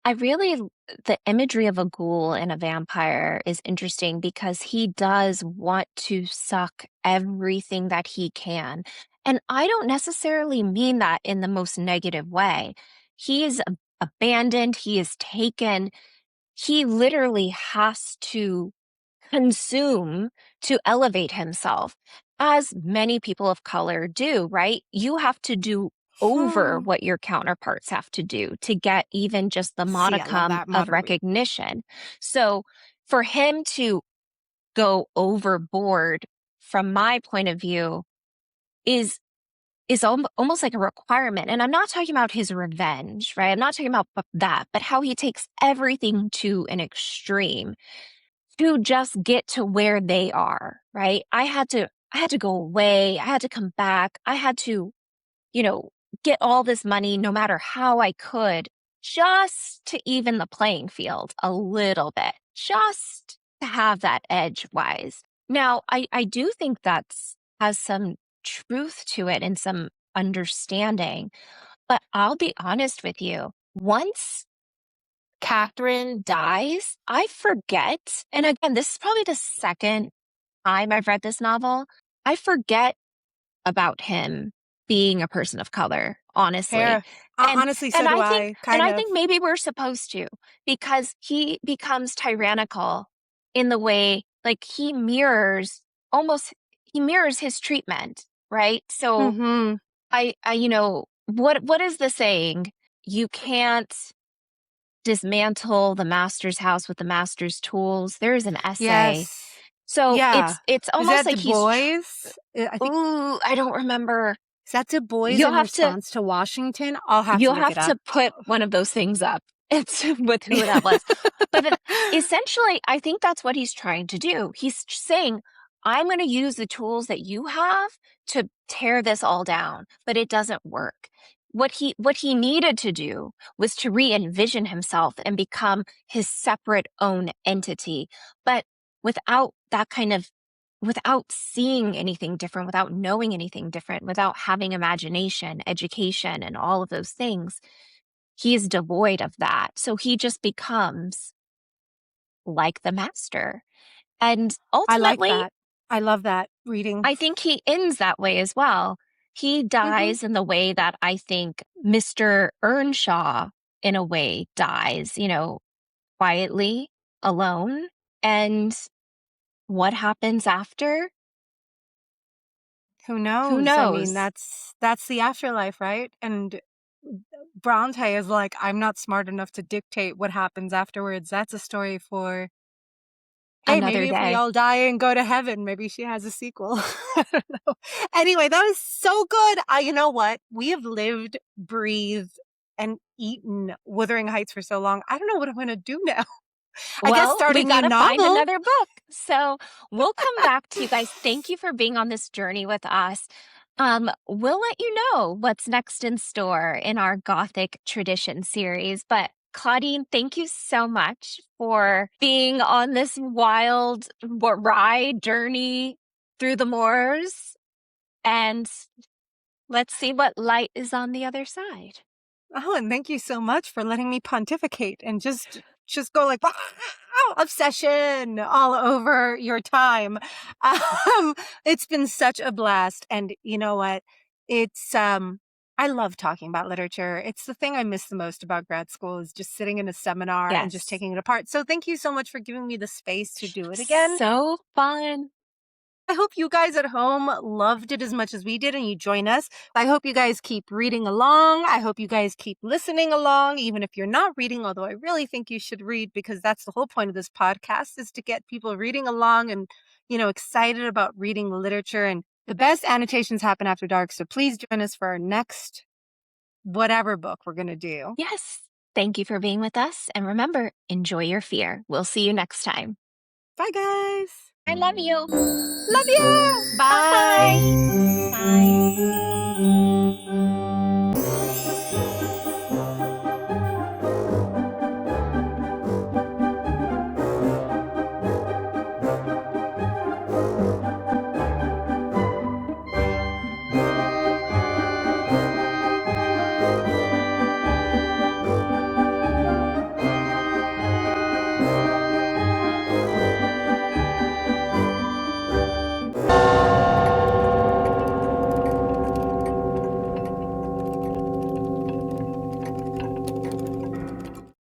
I really, the imagery of a ghoul and a vampire is interesting because he does want to suck everything that he can. And I don't necessarily mean that in the most negative way. He is abandoned, he is taken, he literally has to consume to elevate himself, as many people of color do, right? You have to do over Hmm. what your counterparts have to do to get even just the See, I love modicum that of motto. recognition. So for him to go overboard, from my point of view, is almost like a requirement. And I'm not talking about his revenge, right? I'm not talking about that, but how he takes everything to an extreme to just get to where they are, right? I had to go away. I had to come back. I had to, you know, get all this money no matter how I could, just to even the playing field a little bit, just to have that edge wise. Now, I do think that's has some truth to it and some understanding, but I'll be honest with you. Once Catherine dies, I forget. And again, this is probably the second time I've read this novel. I forget about him being a person of color, honestly. Fair. And Honestly, so and do I think I, and kind I of. think maybe we're supposed to, because he becomes tyrannical in the way, like he mirrors his treatment, right? So Mm-hmm. what is the saying? You can't dismantle the master's house with the master's tools. There's an essay. Yes. So Yeah. it's Is almost that Du like Bois? I think, ooh, I don't remember. is that Du Bois You'll in have to response to Washington? I'll have to you'll look have it up. to put one of those things up. It's with who that was. But then, essentially, I think that's what he's trying to do. He's saying, I'm going to use the tools that you have to tear this all down, but it doesn't work. What he needed to do was to re-envision himself and become his separate own entity. But without that kind of without seeing anything different, without knowing anything different, without having imagination, education, and all of those things, he is devoid of that. So he just becomes like the master. And I like ultimately, that. I love that reading. I think he ends that way as well. He Mm-hmm. dies in the way that I think Mr. Earnshaw, in a way, dies, quietly, alone. And what happens after? Who Who knows? I mean, knows? that's the afterlife, right? And Bronte is like, I'm not smart enough to dictate what happens afterwards. That's a story for, hey, Another maybe if we day. all die and go to heaven, maybe she has a sequel. I don't know. Anyway, that was so good. You know what? We have lived, breathed, and eaten Wuthering Heights for so long. I don't know what I'm going to do now. I guess Well, start a we new got to find novel. another book. So we'll come back to you guys. Thank you for being on this journey with us. We'll let you know what's next in store in our Gothic Tradition series. But Claudine, thank you so much for being on this wild ride journey through the moors. And let's see what light is on the other side. Oh, and thank you so much for letting me pontificate and just go like, wow, obsession all over your time. It's been such a blast. And you know what? It's I love talking about literature. It's the thing I miss the most about grad school is just sitting in a seminar and just Yes. taking it apart. So thank you so much for giving me the space to do it again. So fun. I hope you guys at home loved it as much as we did and you join us. I hope you guys keep reading along. I hope you guys keep listening along, even if you're not reading, although I really think you should read because that's the whole point of this podcast is to get people reading along and, excited about reading literature. And the best annotations happen after dark. So please join us for our next whatever book we're going to do. Yes. Thank you for being with us. And remember, enjoy your fear. We'll see you next time. Bye, guys. I love you. Love you. Bye. Bye. Bye.